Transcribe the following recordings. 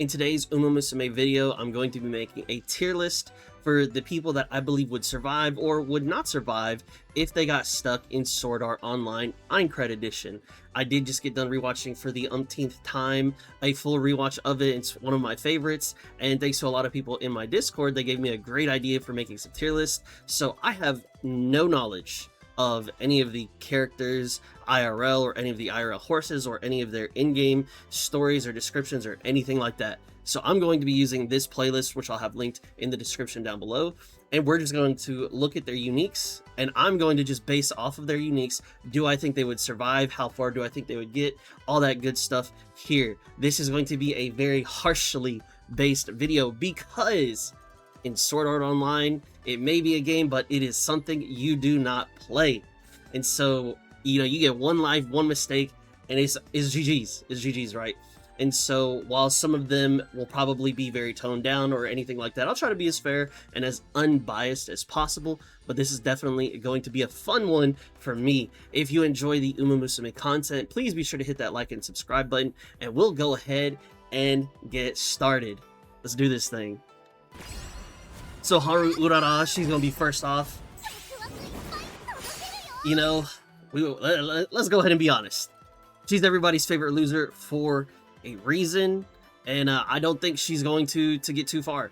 In today's Umamusume video, I'm going to be making a tier list for the people that I believe would survive or would not survive if they got stuck in Sword Art Online Aincrad edition. I did just get done rewatching for the umpteenth time, a full rewatch of it. It's one of my favorites, and thanks to a lot of people in my Discord, they gave me a great idea for making some tier lists. So I have no knowledge of any of the characters IRL or any of the IRL horses or any of their in-game stories or descriptions or anything like that. So I'm going to be using this playlist, which I'll have linked in the description down below, and we're just going to look at their uniques, and I'm going to just base off of their uniques. Do I think they would survive? How far do I think they would get? All that good stuff here. This is going to be a very harshly based video because in Sword Art Online, it may be a game, but it is something you do not play. And so, you get one life, one mistake, and it's GG's. It's GG's, right? And so, while some of them will probably be very toned down or anything like that, I'll try to be as fair and as unbiased as possible, but this is definitely going to be a fun one for me. If you enjoy the Umamusume content, please be sure to hit that like and subscribe button, and we'll go ahead and get started. Let's do this thing. So Haru Urara, she's gonna be first off. Let's go ahead and be honest. She's everybody's favorite loser for a reason, and I don't think she's going to get too far.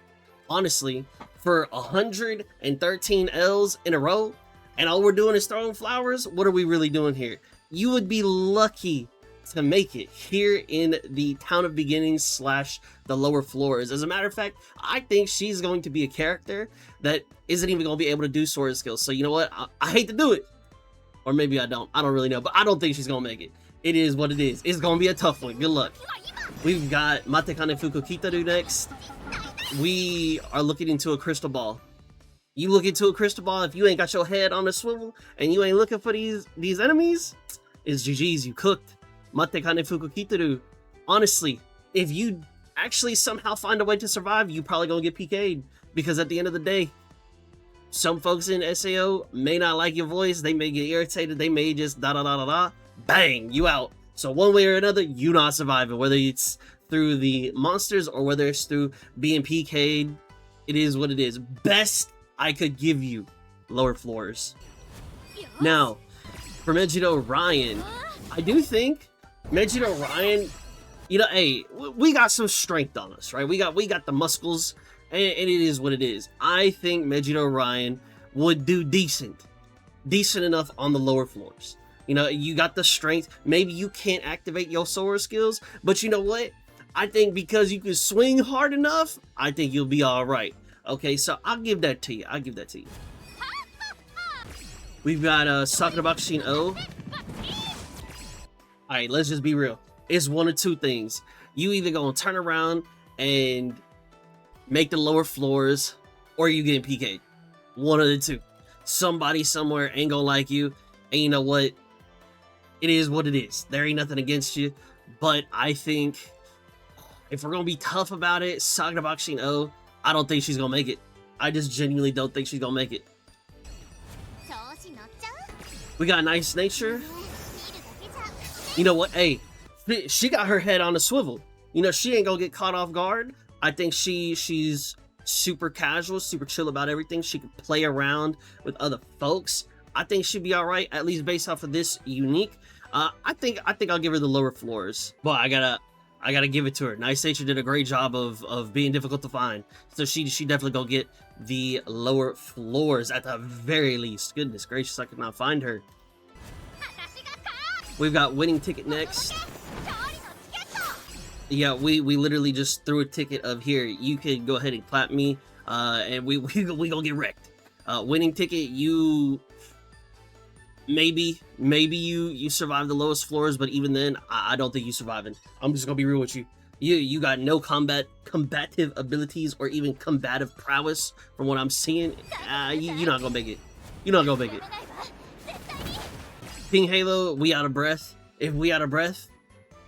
Honestly, for 113 L's in a row, and all we're doing is throwing flowers, what are we really doing here? You would be lucky to make it here in the Town of Beginnings slash the lower floors. As a matter of fact, I think she's going to be a character that isn't even going to be able to do sword skills. So you know what? I hate to do it. Or maybe I don't really know, but I don't think she's going to make it. It is what it is. It's going to be a tough one. Good luck. We've got Matekane Fuku Kitaru next. We are looking into a crystal ball. You look into a crystal ball, if you ain't got your head on a swivel and you ain't looking for these enemies, it's GG's, you cooked. Matekane Fuku Kitaru. Honestly, if you actually somehow find a way to survive, you probably gonna get PK'd, because at the end of the day, some folks in SAO may not like your voice, they may get irritated, they may just bang, you out. So one way or another, you not surviving, whether it's through the monsters or whether it's through being PK'd. It is what it is. Best I could give you, lower floors. Now, for Megiddo Ryan, I do think Megiddo Ryan, hey, we got some strength on us, right? We got the muscles, and it is what it is. I think Megiddo Ryan would do decent enough on the lower floors. You got the strength. Maybe you can't activate your sword skills, but you know what? I think because you can swing hard enough, I think you'll be all right. Okay, so I'll give that to you. We've got Sakura Bakushin O. Alright, let's just be real. It's one of two things. You either gonna turn around and make the lower floors, or you getting PK'd. One of the two. Somebody somewhere ain't gonna like you, and you know what? It is what it is. There ain't nothing against you, but I think if we're gonna be tough about it, Sakura Bakushin O, I don't think she's gonna make it. I just genuinely don't think she's gonna make it. We got Nice Nature. You know what? Hey, she got her head on a swivel. She ain't gonna get caught off guard. I think she's super casual, super chill about everything. She can play around with other folks. I think she'd be all right, at least based off of this unique. I think I'll give her the lower floors. But I gotta give it to her. Nice Nature did a great job of being difficult to find. So she definitely go get the lower floors at the very least. Goodness gracious, I could not find her. We've got Winning Ticket next. Yeah, we literally just threw a ticket of here. You could go ahead and clap me, and we gonna get wrecked. Winning Ticket, you maybe you survive the lowest floors, but even then, I don't think you surviving. I'm just gonna be real with you. You got no combative abilities or even combative prowess from what I'm seeing. You're not gonna make it. You're not gonna make it. King Halo, we out of breath. If we out of breath,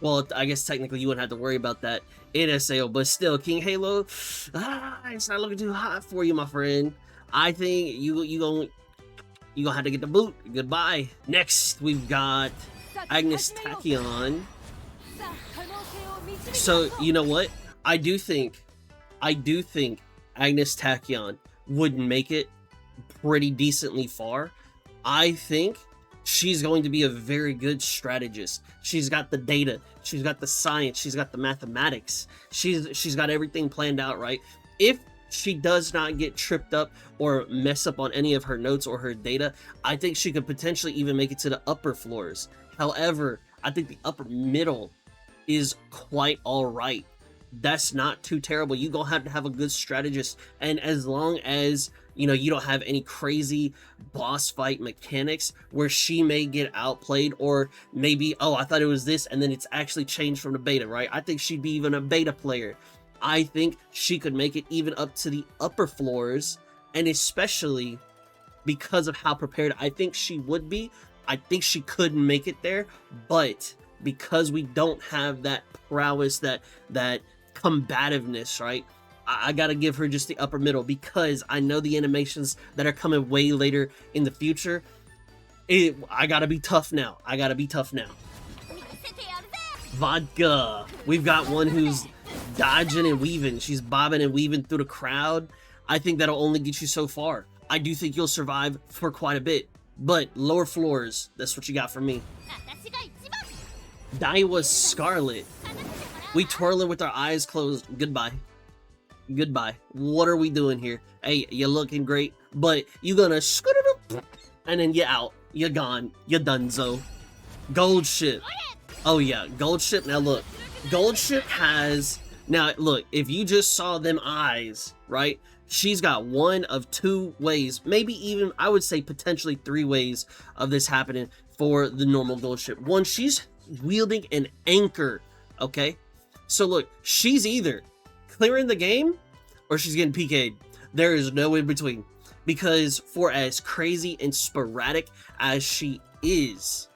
well, I guess technically you wouldn't have to worry about that in SAO, but still, King Halo, it's not looking too hot for you, my friend. I think you gonna have to get the boot. Goodbye. Next, we've got Agnes Tachyon. So, you know what? I do think Agnes Tachyon would make it pretty decently far. I think she's going to be a very good strategist. She's got the data, she's got the science, she's got the mathematics, she's got everything planned out, right? If she does not get tripped up or mess up on any of her notes or her data, I think she could potentially even make it to the upper floors. However, I think the upper middle is quite all right. That's not too terrible. You gonna have to have a good strategist, and as long as you know you don't have any crazy boss fight mechanics where she may get outplayed, or maybe, oh, I thought it was this and then it's actually changed from the beta, right? I think she'd be even a beta player. I think she could make it even up to the upper floors, and especially because of how prepared I think she would be, I think she could make it there. But because we don't have that prowess, that combativeness, right? I gotta give her just the upper middle, because I know the animations that are coming way later in the future. I gotta be tough now. I gotta be tough now. Vodka. We've got one who's dodging and weaving. She's bobbing and weaving through the crowd. I think that'll only get you so far. I do think you'll survive for quite a bit, but lower floors, that's what you got for me. Daiwa Scarlet. We twirling with our eyes closed. Goodbye. Goodbye. What are we doing here? Hey, you're looking great, but you gonna scoot it up, and then you're out. You're gone. You're donezo. Gold ship. Oh yeah, gold ship. Now look, gold ship has, now look, if you just saw them eyes, right? She's got one of two ways, maybe even, I would say potentially three ways of this happening for the normal gold ship. One, she's wielding an anchor, okay? So look, she's either clearing the game or she's getting PK'd. There is no in between, because for as crazy and sporadic as she is,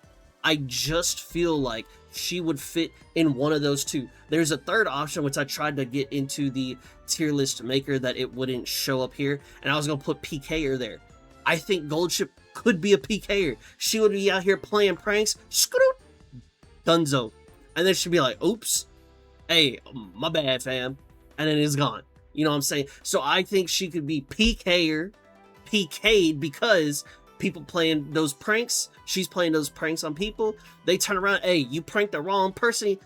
I just feel like she would fit in one of those two. There's a third option, which I tried to get into the tier list maker that it wouldn't show up here, and I was gonna put PK'er there. I think Goldship could be a PK'er. She would be out here playing pranks, scoot, dunzo, and then she'd be like, oops, hey, my bad, fam, and then it's gone. You know what I'm saying? So I think she could be PK'd, because people playing those pranks, she's playing those pranks on people, they turn around, hey, you pranked the wrong person,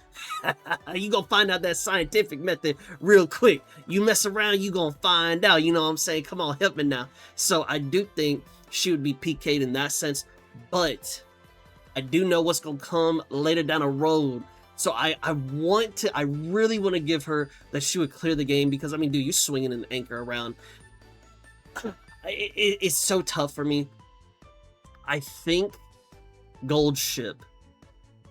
you gonna find out that scientific method real quick. You mess around, you gonna find out, you know what I'm saying? Come on, help me now. So I do think she would be PK'd in that sense, but I do know what's gonna come later down the road. So I really want to give her that she would clear the game, because, I mean, dude, you're swinging an anchor around. It's so tough for me. I think Gold Ship,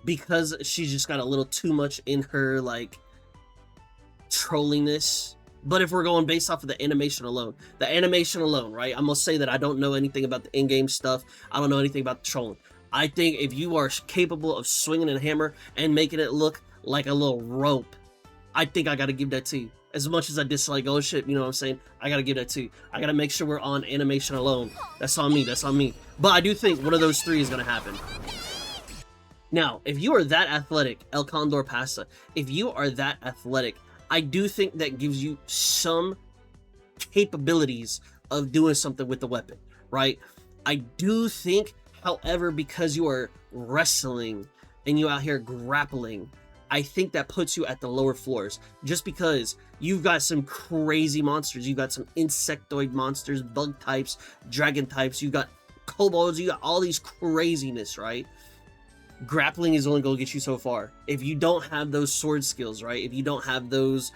because she's just got a little too much in her, like, trolliness. But if we're going based off of the animation alone, right? I'm gonna say that I don't know anything about the in-game stuff. I don't know anything about the trolling. I think if you are capable of swinging a hammer and making it look like a little rope, I think I gotta give that to you. As much as I dislike Gold Ship, you know what I'm saying? I gotta give that to you. I gotta make sure we're on animation alone. That's on me, that's on me. But I do think one of those three is gonna happen. Now, if you are that athletic, El Condor Pasta, if you are that athletic, I do think that gives you some capabilities of doing something with the weapon, right? I do think, however, because you are wrestling and you out here grappling, I think that puts you at the lower floors, just because you've got some crazy monsters. You've got some insectoid monsters, bug types, dragon types, you got kobolds, you got all these craziness, right? Grappling is only going to get you so far. If you don't have those sword skills, right? If you don't have those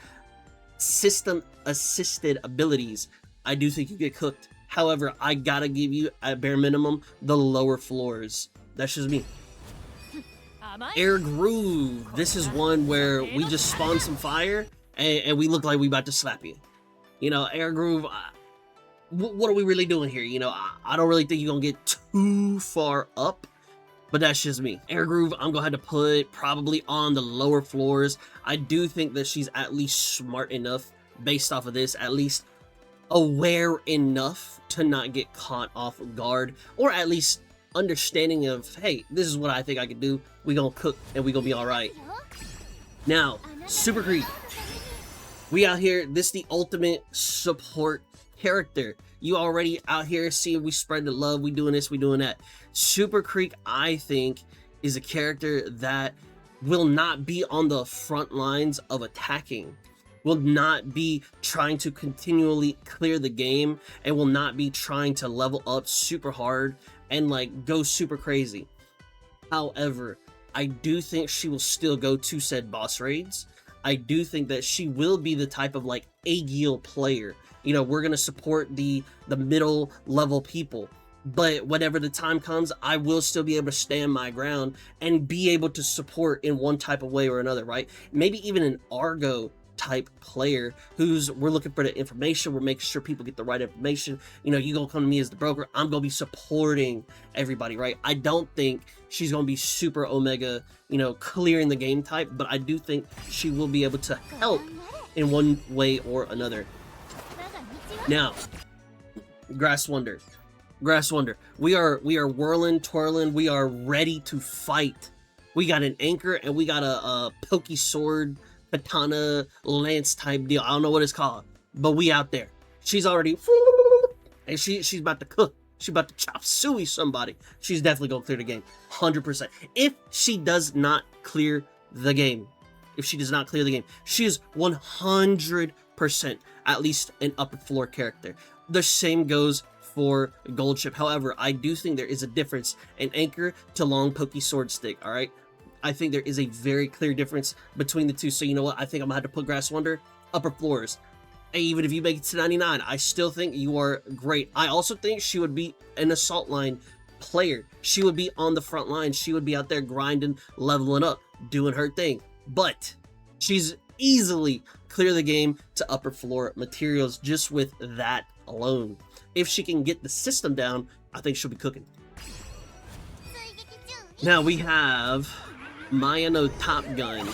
system assisted abilities, I do think you get cooked. However, I gotta give you, at bare minimum, the lower floors. That's just me. Air Groove. This is one where we just spawn some fire and we look like we about to slap you. You know, Air Groove, what are we really doing here? You know, I don't really think you're gonna get too far up, but that's just me. Air Groove, I'm gonna have to put probably on the lower floors. I do think that she's at least smart enough, based off of this, at least aware enough to not get caught off guard, or at least understanding of, hey, this is what I think I can do. We gonna cook and we gonna be all right. Now, Super Creep. We out here, this the ultimate support character. You already out here seeing we spread the love, we doing this, we doing that. Super Creek, I think, is a character that will not be on the front lines of attacking, will not be trying to continually clear the game, and will not be trying to level up super hard and like go super crazy. However, I do think she will still go to said boss raids. I do think that she will be the type of like Aegil player. You know, we're gonna support the middle level people, but whenever the time comes, I will still be able to stand my ground and be able to support in one type of way or another, right? Maybe even an Argo type player we're looking for the information, we're making sure people get the right information. You know, you gonna come to me as the broker, I'm gonna be supporting everybody, right? I don't think she's gonna be super Omega, you know, clearing the game type, but I do think she will be able to help in one way or another. Now, Grass Wonder, we are whirling, twirling, we are ready to fight. We got an anchor and we got a pokey sword, katana, lance type deal. I don't know what it's called, but we out there. She's already, and she's about to cook. She's about to chop suey somebody. She's definitely gonna clear the game, 100%. If she does not clear the game, she is 100% at least an upper floor character. The same goes for Gold Chip. However, I do think there is a difference in anchor to long pokey sword stick. All right. I think there is a very clear difference between the two. So you know what? I think I'm gonna have to put Grass Wonder upper floors. And even if you make it to 99, I still think you are great. I also think she would be an assault line player. She would be on the front line. She would be out there grinding, leveling up, doing her thing. But she's easily clear the game to upper floor materials just with that alone. If she can get the system down, I think she'll be cooking. Now we have Maya no Top Gun.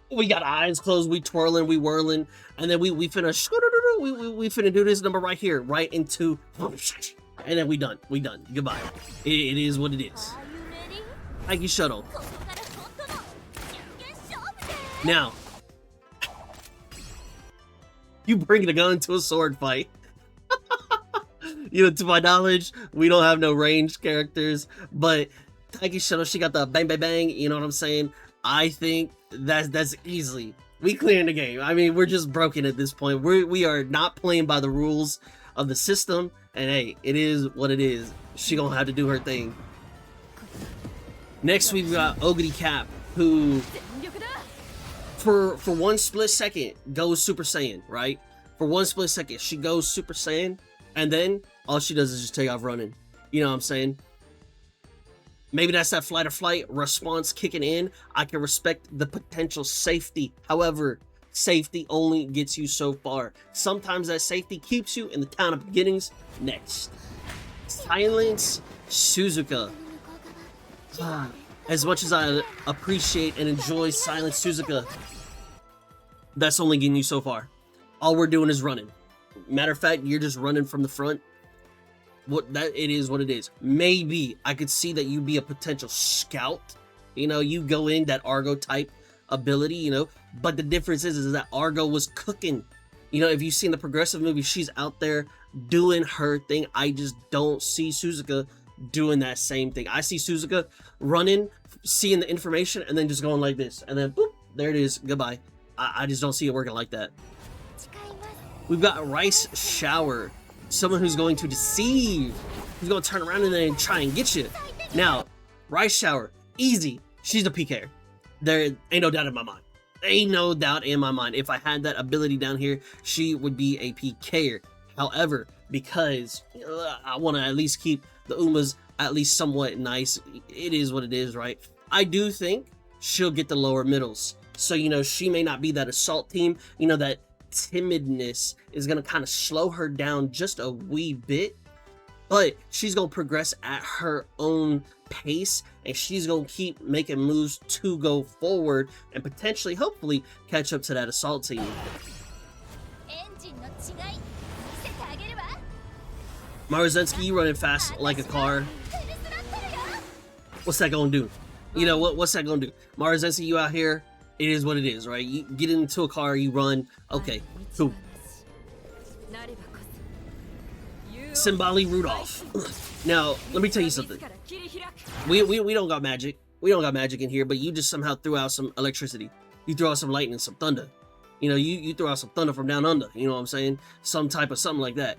We got eyes closed, we twirling, we whirling, and then we finna we finna do this number right here, right into, and then we done. Goodbye. It is what it is. Thank you, Shuttle. Now, you bring the gun to a sword fight. You know, to my knowledge, we don't have no ranged characters, but Taiki Shuttle, she got the bang bang bang, you know what I'm saying? I think that's easily, we clearing the game. I mean, we're just broken at this point. We are not playing by the rules of the system, and hey, it is what it is. She gonna have to do her thing. Next, we've got Ogre Cap, who for one split second goes Super Saiyan, right? For one split second, she goes Super Saiyan, and then all she does is just take off running. You know what I'm saying? Maybe that's that flight or flight response kicking in. I can respect the potential safety. However, safety only gets you so far. Sometimes that safety keeps you in the town of beginnings. Next, Silence Suzuka. As much as I appreciate and enjoy Silent Suzuka, that's only getting you so far. All we're doing is running. Matter of fact, you're just running from the front. It is what it is. Maybe I could see that you be a potential scout. You know, you go in that Argo type ability, you know, but the difference is that Argo was cooking. You know, if you've seen the Progressive movie, she's out there doing her thing. I just don't see Suzuka doing that same thing. I see Suzuka running, seeing the information, and then just going like this, and then boop, there it is, goodbye. I just don't see it working like that. We've got Rice Shower, someone who's going to deceive, who's going to turn around and then try and get you. Now, Rice Shower, easy, she's a PKer. There ain't no doubt in my mind. Ain't no doubt in my mind. If I had that ability down here, she would be a PKer. However, because I want to at least keep the Umas at least somewhat nice, it is what it is, right? I do think she'll get the lower middles. So, you know, she may not be that assault team, you know, that timidness is going to kind of slow her down just a wee bit, but she's going to progress at her own pace, and she's going to keep making moves to go forward and potentially, hopefully, catch up to that assault team. Maruzenski, you running fast like a car. What's that gonna do? You know, what's that gonna do? Maruzenski, you out here It is what it is, right? You get into a car, you run. Okay, cool. Symboli Rudolph. Now, let me tell you something. We don't got magic. We don't got magic in here, but you just somehow threw out some electricity. You threw out some lightning, some thunder. You know, you threw out some thunder from down under. You know what I'm saying? Some type of something like that.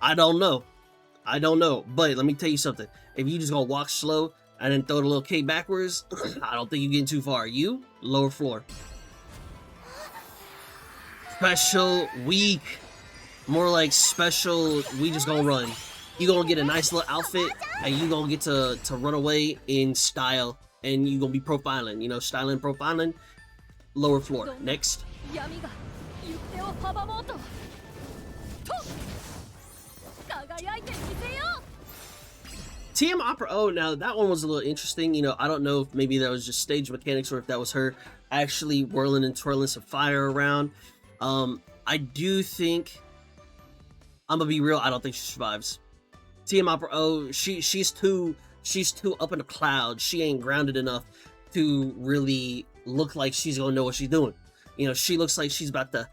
I don't know. I don't know. But let me tell you something. If you just gonna walk slow and then throw the little K backwards, I don't think you're getting too far. You, lower floor. Special weak. More like special, we just gonna run. You gonna get a nice little outfit, and you gonna get to run away in style, and you gonna be profiling, you know, styling, profiling. Lower floor. Next. TM Opera. Oh, now that one was a little interesting. You know, I don't know if maybe that was just stage mechanics or if that was her actually whirling and twirling some fire around. I do think, I'm gonna be real, I don't think she survives. TM Opera, oh, she's too up in the clouds. She ain't grounded enough to really look like she's gonna know what she's doing. You know, she looks like she's about to,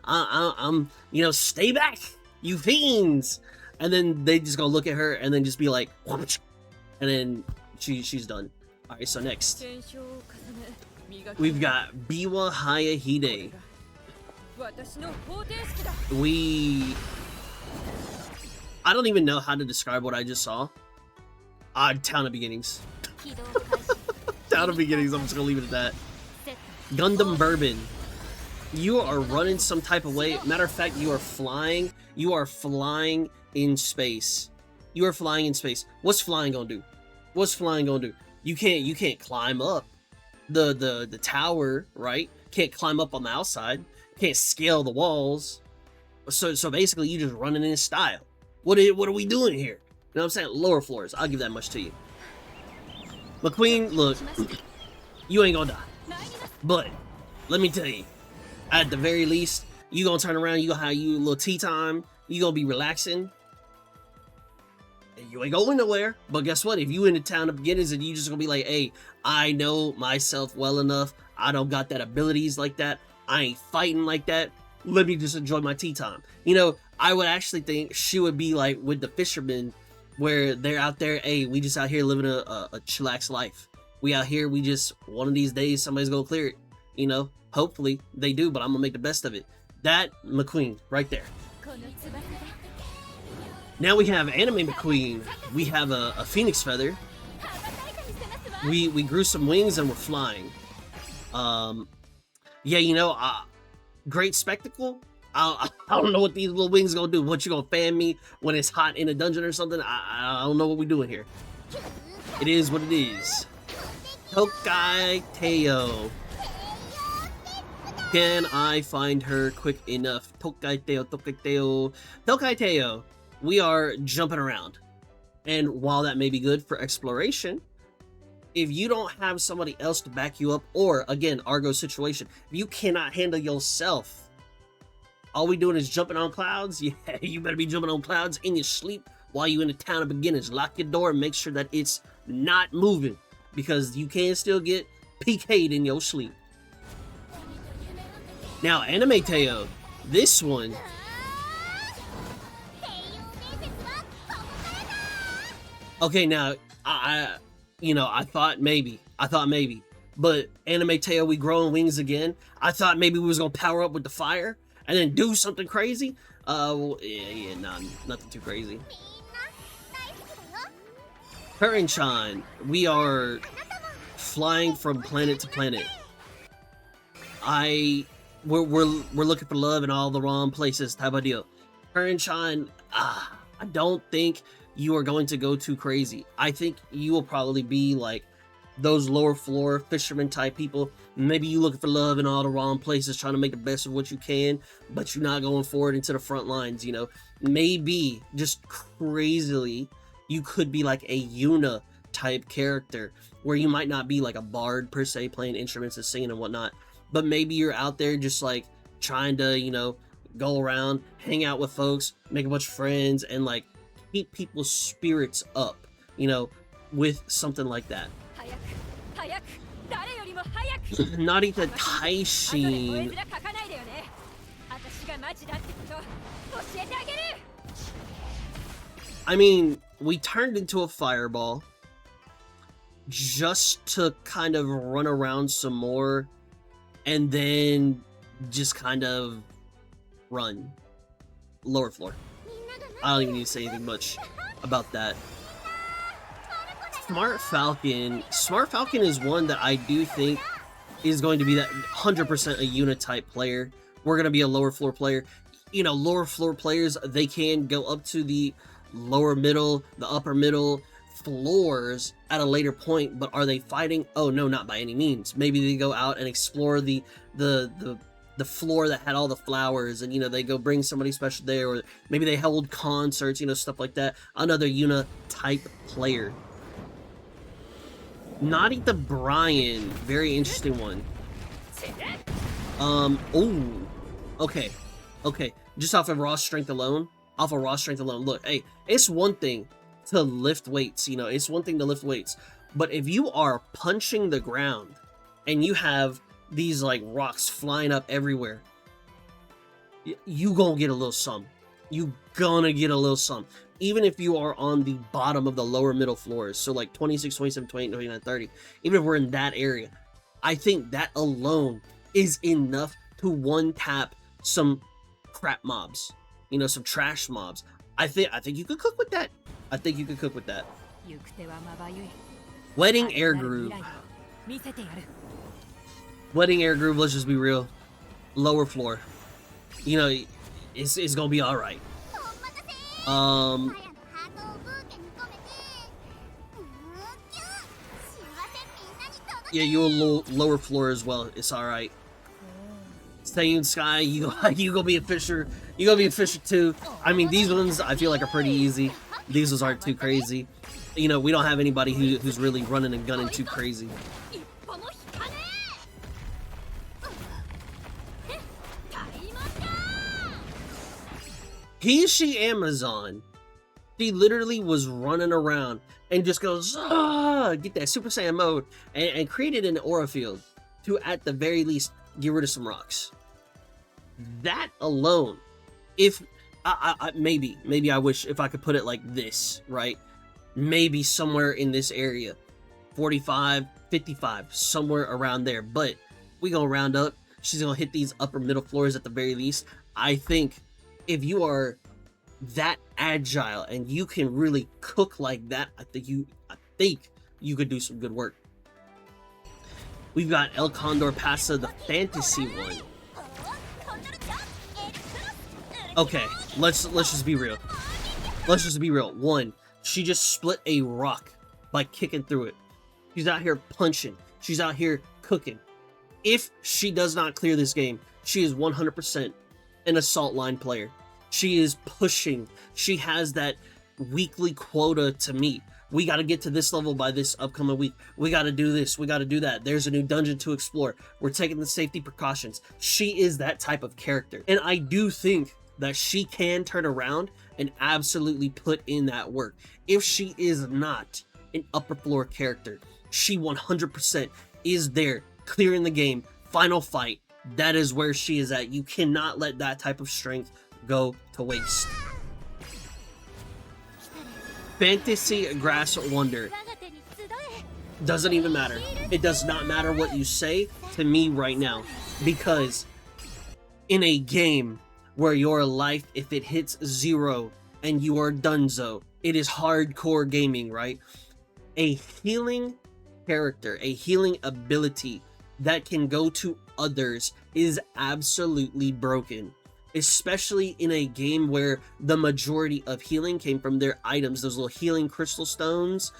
I'm, you know, stay back, you fiends. And then they just gonna look at her and then just be like, and then she's done. All right, so next, we've got Biwa Hayahide. I don't even know how to describe what I just saw. Town of Beginnings. Town of Beginnings, I'm just gonna leave it at that. Gundam Bourbon. You are running some type of way. Matter of fact, you are flying. You are flying in space. You are flying in space. What's flying gonna do? What's flying gonna do? You can't climb up the tower, right? Can't climb up on the outside. Can't scale the walls. So basically, you just running in style. What are we doing here? You know what I'm saying? Lower floors. I'll give that much to you. McQueen, look, you ain't gonna die. But let me tell you, at the very least, you gonna turn around. You gonna have you a little tea time. You gonna be relaxing. And you ain't going nowhere. But guess what? If you in the Town of Beginnings and you just gonna be like, hey, I know myself well enough. I don't got that abilities like that. I ain't fighting like that. Let me just enjoy my tea time. You know, I would actually think she would be like with the fishermen, where they're out there, hey, we just out here living a chillax life. We out here, we just, one of these days, somebody's gonna clear it. You know, hopefully they do, but I'm gonna make the best of it. That McQueen, right there. Now we have Anime McQueen. We have a phoenix feather. We grew some wings and we're flying. Yeah, you know, great spectacle. I don't know what these little wings gonna do. What, you gonna fan me when it's hot in a dungeon or something? I don't know what we doing here. It is what it is. Tokai Teo. Can I find her quick enough? Tokai Teo, Tokai Teo. Tokai Teo. We are jumping around. And while that may be good for exploration, if you don't have somebody else to back you up, or again, Argo situation, if you cannot handle yourself, all we doing is jumping on clouds. Yeah, you better be jumping on clouds in your sleep while you in the Town of Beginners. Lock your door and make sure that it's not moving, because you can still get PK'd in your sleep. Now, Anime Teo, this one, okay, now I thought maybe, but Anime Teo, we growing wings again. I thought maybe we was gonna power up with the fire and then do something crazy. Yeah, nah, nothing too crazy. Aincrad, we are flying from planet to planet. We're looking for love in all the wrong places, type of deal. Aincrad, I don't think you are going to go too crazy. I think you will probably be like those lower floor fisherman type people. Maybe you looking for love in all the wrong places, trying to make the best of what you can, but you're not going forward into the front lines, you know. Maybe just crazily, you could be like a Yuna type character, where you might not be like a bard per se, playing instruments and singing and whatnot, but maybe you're out there just like trying to, you know, go around, hang out with folks, make a bunch of friends, and like keep people's spirits up, you know, with something like that. Narita Taishin. I mean, we turned into a fireball just to kind of run around some more and then just kind of run. Lower floor. I don't even need to say anything much about that. Smart Falcon is one that I do think is going to be that 100% a unit type player. We're going to be a lower floor player. You know, lower floor players, they can go up to the lower middle, the upper middle floors at a later point, but are they fighting? Oh no, not by any means. Maybe they go out and explore the floor that had all the flowers, and you know, they go bring somebody special there, or maybe they held concerts, you know, stuff like that. Another Yuna type player. Narita Brian, very interesting one. Oh, okay, just off of raw strength alone, look, hey, it's one thing to lift weights, you know, it's one thing to lift weights, but if you are punching the ground and you have these like rocks flying up everywhere, you gonna get a little some. Even if you are on the bottom of the lower middle floors, so like 26, 27, 28, 29, 30, even if we're in that area, I think that alone is enough to one tap some crap mobs, you know, some trash mobs. I think you could cook with that. Wedding Air Groove. Let's just be real. Lower floor. You know, it's gonna be alright. Yeah, you're a lower floor as well. It's alright. Stay in Sky, you gonna be a fisher. You gonna be a fisher too. I mean, these ones I feel like are pretty easy. These ones aren't too crazy. You know, we don't have anybody who's really running and gunning too crazy. She Amazon. She literally was running around and just goes, ah, get that Super Saiyan mode, and created an aura field to, at the very least, get rid of some rocks. That alone, if maybe I wish if I could put it like this, right? Maybe somewhere in this area, 45, 55, somewhere around there. But we gonna round up. She's gonna hit these upper middle floors at the very least. I think if you are that agile and you can really cook like that, I think you could do some good work. We've got El Condor Pasa, the fantasy one. Okay, let's just be real. One, she just split a rock by kicking through it. She's out here punching. She's out here cooking. If she does not clear this game, she is 100% an assault line player. She is pushing. She has that weekly quota to meet. We got to get to this level by this upcoming week. We got to do this. We got to do that. There's a new dungeon to explore. We're taking the safety precautions. She is that type of character. And I do think that she can turn around and absolutely put in that work. If she is not an upper floor character, she 100% is there, clearing the game, final fight. That is where she is at. You cannot let that type of strength go to waste. Fantasy Grass Wonder. Doesn't even matter. It does not matter what you say to me right now, because in a game where your life, if it hits 0 and you are donezo, it is hardcore gaming, right? A healing character, a healing ability that can go to others is absolutely broken. Especially in a game where the majority of healing came from their items, those little healing crystal stones,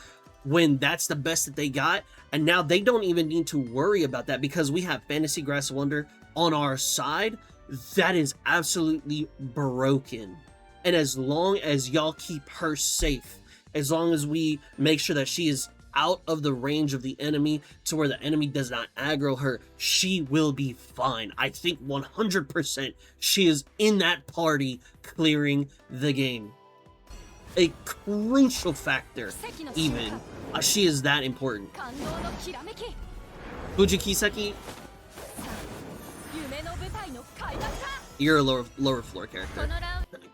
when that's the best that they got. And now they don't even need to worry about that because we have Fantasy Grass Wonder on our side. That is absolutely broken. And as long as y'all keep her safe, as long as we make sure that she is out of the range of the enemy to where the enemy does not aggro her, she will be fine. I think 100% she is in that party clearing the game. A crucial factor, even. She is that important. Fuji Kiseki, you're a lower floor character.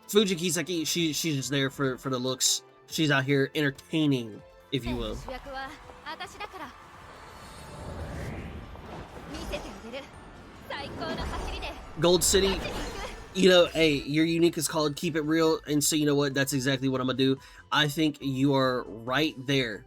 Fuji Kiseki, she's just there for the looks. She's out here entertaining, if you will. Gold City, you know, hey, your unique is called Keep It Real, and so you know what, that's exactly what I'm gonna do. I think you are right there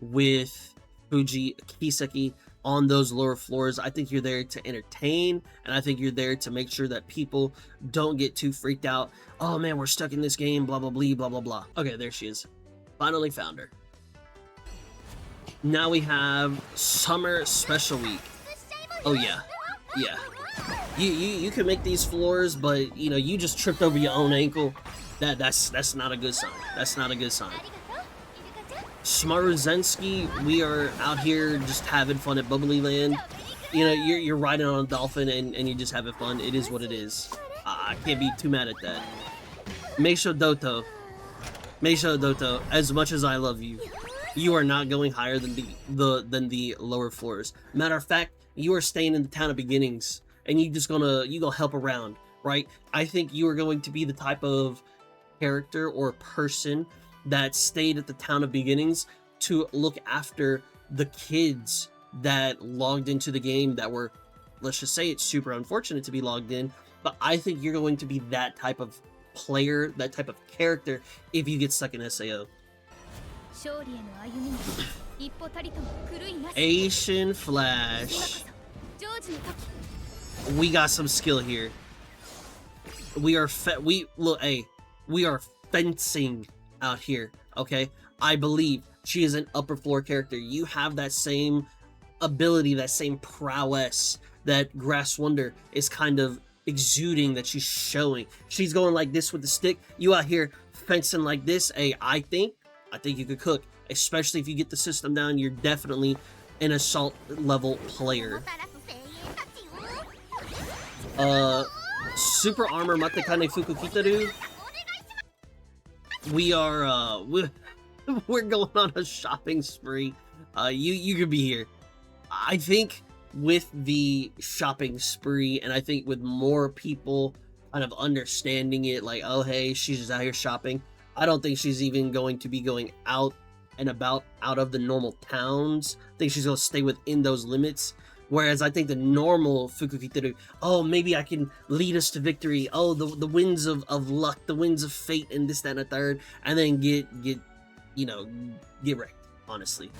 with Fuji Kiseki on those lower floors. I think you're there to entertain, and I think you're there to make sure that people don't get too freaked out. Oh man, we're stuck in this game, blah blah blah blah blah blah. Okay, there she is. Finally found her. Now we have Summer Special Week. Oh yeah, yeah. You can make these floors, but you know, you just tripped over your own ankle. That's not a good sign. That's not a good sign. Smaruzensky, we are out here just having fun at Bubbly Land. You know, you're riding on a dolphin and you're just having fun. It is what it is. I can't be too mad at that. Meisho Doto, as much as I love you, you are not going higher than the lower floors. Matter of fact, you are staying in the town of beginnings, and you gonna help around, right? I think you are going to be the type of character or person that stayed at the town of beginnings to look after the kids that logged into the game that were, let's just say it's super unfortunate to be logged in, but I think you're going to be that type of player, that type of character if you get stuck in SAO. Asian Flash. We got some skill here. We are we are fencing out here, okay? I believe she is an upper floor character. You have that same ability, that same prowess that Grass Wonder is kind of exuding, that she's showing. She's going like this with the stick. You out here fencing like this. Hey, I think you could cook, especially if you get the system down. You're definitely an assault level player. Super Armor Matekane Fukukitaru. We're going on a shopping spree. You could be here. I think with the shopping spree, and I think with more people kind of understanding it, like, oh hey, she's just out here shopping. I don't think she's even going to be going out and about out of the normal towns. I think she's going to stay within those limits. Whereas I think the normal Fukukitaru, oh, maybe I can lead us to victory. Oh, the winds of luck, the winds of fate, and this, that, and the third, and then get wrecked, honestly.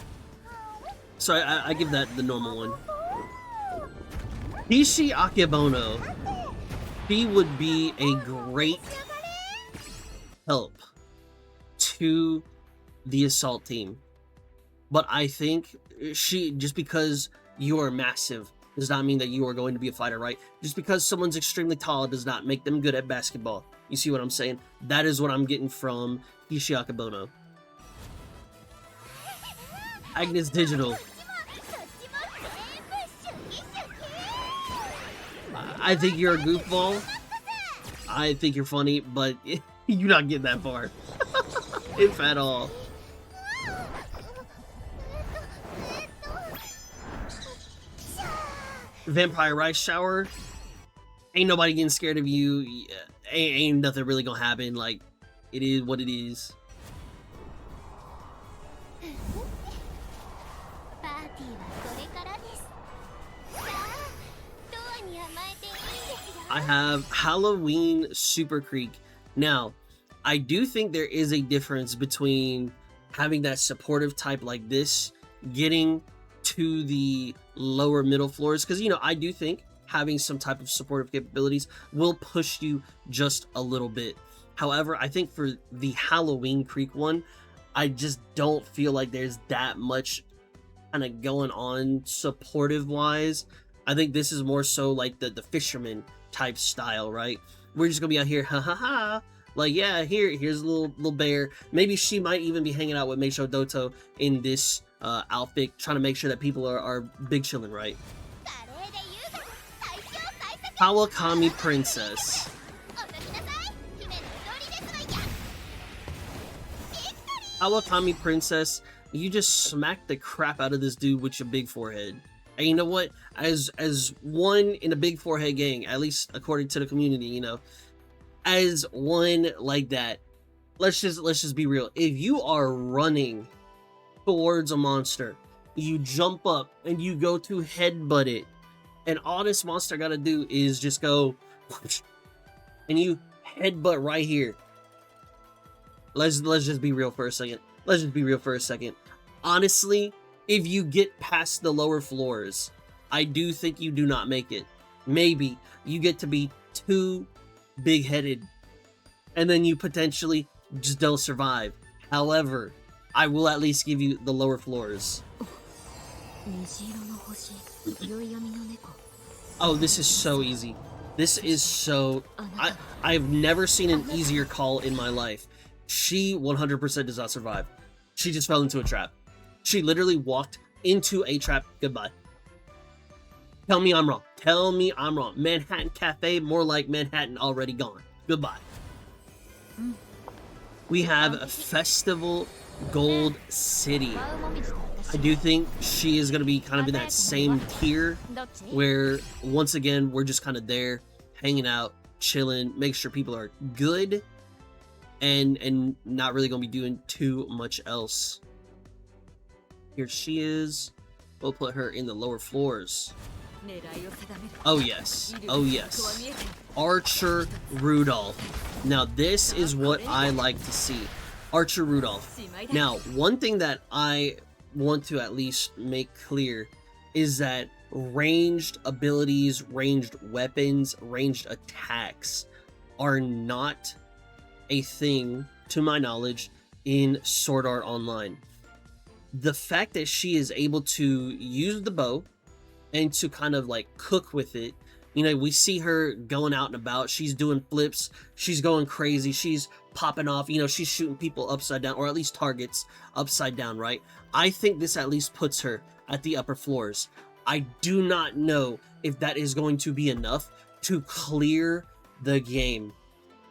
So I give that the normal one. Hishi Akebono, she would be a great help to the assault team. But I think just because you are massive does not mean that you are going to be a fighter, right? Just because someone's extremely tall does not make them good at basketball. You see what I'm saying? That is what I'm getting from Hishi Akebono. Agnes Digital. I think you're a goofball. I think you're funny, but you're not getting that far. If at all. Vampire Rice Shower. Ain't nobody getting scared of you. Ain't nothing really gonna happen. Like, it is what it is. I have Halloween Super Creek. Now, I do think there is a difference between having that supportive type like this, getting to the lower middle floors, because, you know, I do think having some type of supportive capabilities will push you just a little bit. However, I think for the Halloween Creek one, I just don't feel like there's that much kind of going on supportive wise. I think this is more so like the fisherman type style, right? We're just gonna be out here, ha ha ha, like, yeah, here's a little bear. Maybe she might even be hanging out with Meisho Doto in this outfit, trying to make sure that people are big chilling, right? Kawakami Princess. Kawakami Princess, you just smack the crap out of this dude with your big forehead. And you know what? As one in a big forehead gang, at least according to the community, you know, as one like that, let's just be real. If you are running towards a monster, you jump up and you go to headbutt it, and all this monster gotta do is just go and you headbutt right here. Let's just be real for a second. Let's just be real for a second. Honestly, if you get past the lower floors, I do think you do not make it. Maybe you get to be too big-headed, and then you potentially just don't survive. However, I will at least give you the lower floors. Oh, this is so easy. This is so... I've never seen an easier call in my life. She 100% does not survive. She just fell into a trap. She literally walked into a trap. Goodbye. Tell me I'm wrong. Tell me I'm wrong. Manhattan Cafe, more like Manhattan already gone. Goodbye. We have a Festival Gold City. I do think she is going to be kind of in that same tier where, once again, we're just kind of there, hanging out, chilling, make sure people are good, and not really going to be doing too much else. Here she is. We'll put her in the lower floors. Oh yes, oh yes. Archer Rudolph. Now this is what I like to see. Archer Rudolph. Now, one thing that I want to at least make clear is that ranged abilities, ranged weapons, ranged attacks are not a thing, to my knowledge, in Sword Art Online. The fact that she is able to use the bow and to kind of like cook with it, you know, we see her going out and about, she's doing flips, she's going crazy, she's popping off, you know, she's shooting people upside down, or at least targets upside down, right? I think this at least puts her at the upper floors. I do not know if that is going to be enough to clear the game,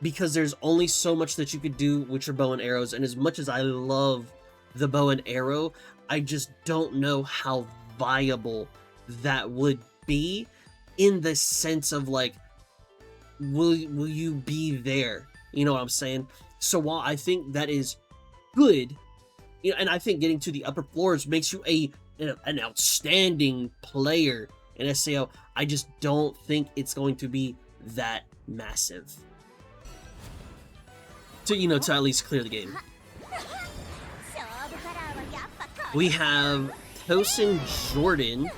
because there's only so much that you could do with your bow and arrows, and as much as I love the bow and arrow, I just don't know how viable that would be, in the sense of like, will you be there? You know what I'm saying? So while I think that is good, you know, and I think getting to the upper floors makes you an outstanding player in SAO, I just don't think it's going to be that massive to, you know, to at least clear the game. We have Tosin Jordan,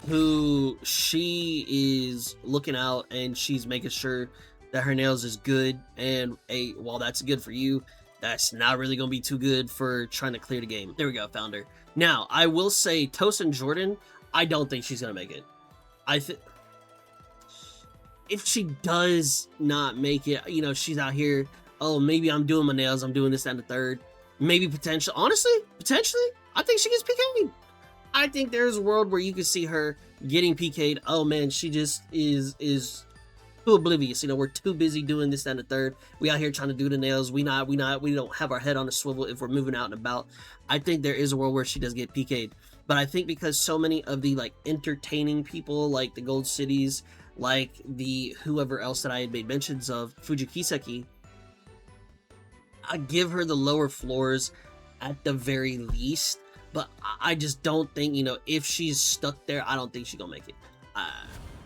who she is looking out and she's making sure that her nails is good, and while that's good for you, that's not really gonna be too good for trying to clear the game. There we go, found her. Now, I will say Tosin Jordan, I don't think she's gonna make it. If she does not make it, you know, she's out here, oh, maybe I'm doing my nails, I'm doing this and the third, maybe potentially, I think she gets PK'd. I think there's a world where you could see her getting PK'd. Oh man, she just is too oblivious. You know, we're too busy doing this and the third. We out here trying to do the nails. We don't have our head on a swivel if we're moving out and about. I think there is a world where she does get PK'd. But I think because so many of the like entertaining people, like the Gold Cities, like the whoever else that I had made mentions of, Fujikiseki, I give her the lower floors at the very least. But I just don't think, you know, if she's stuck there, I don't think she's gonna make it.